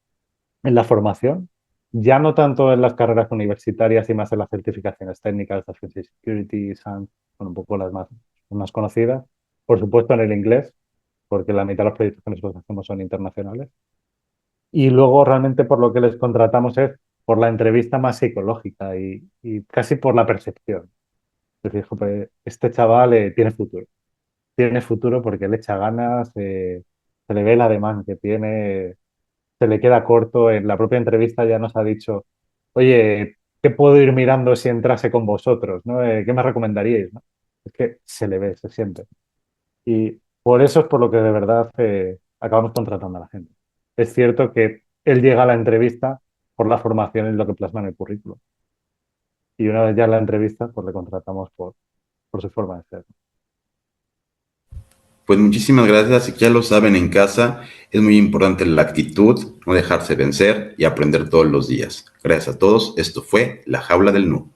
en la formación, ya no tanto en las carreras universitarias y más en las certificaciones técnicas, las Offensive Security, SANS, son un poco las más conocidas. Por supuesto en el inglés, porque la mitad de los proyectos que nosotros hacemos son internacionales. Y luego realmente por lo que les contratamos es por la entrevista más psicológica y casi por la percepción. Es decir, "Jope, este chaval tiene futuro porque le echa ganas, se le ve el ademán que tiene, se le queda corto. En la propia entrevista ya nos ha dicho, oye, ¿qué puedo ir mirando si entrase con vosotros? ¿No? ¿Qué me recomendaríais? ¿No? Es que se le ve, se siente. Y por eso es por lo que de verdad acabamos contratando a la gente. Es cierto que él llega a la entrevista por la formación y lo que plasma en el currículum. Y una vez ya en la entrevista, pues le contratamos por su forma de ser. Pues muchísimas gracias, y ya lo saben en casa, es muy importante la actitud, no dejarse vencer y aprender todos los días. Gracias a todos, esto fue La Jaula del Noob.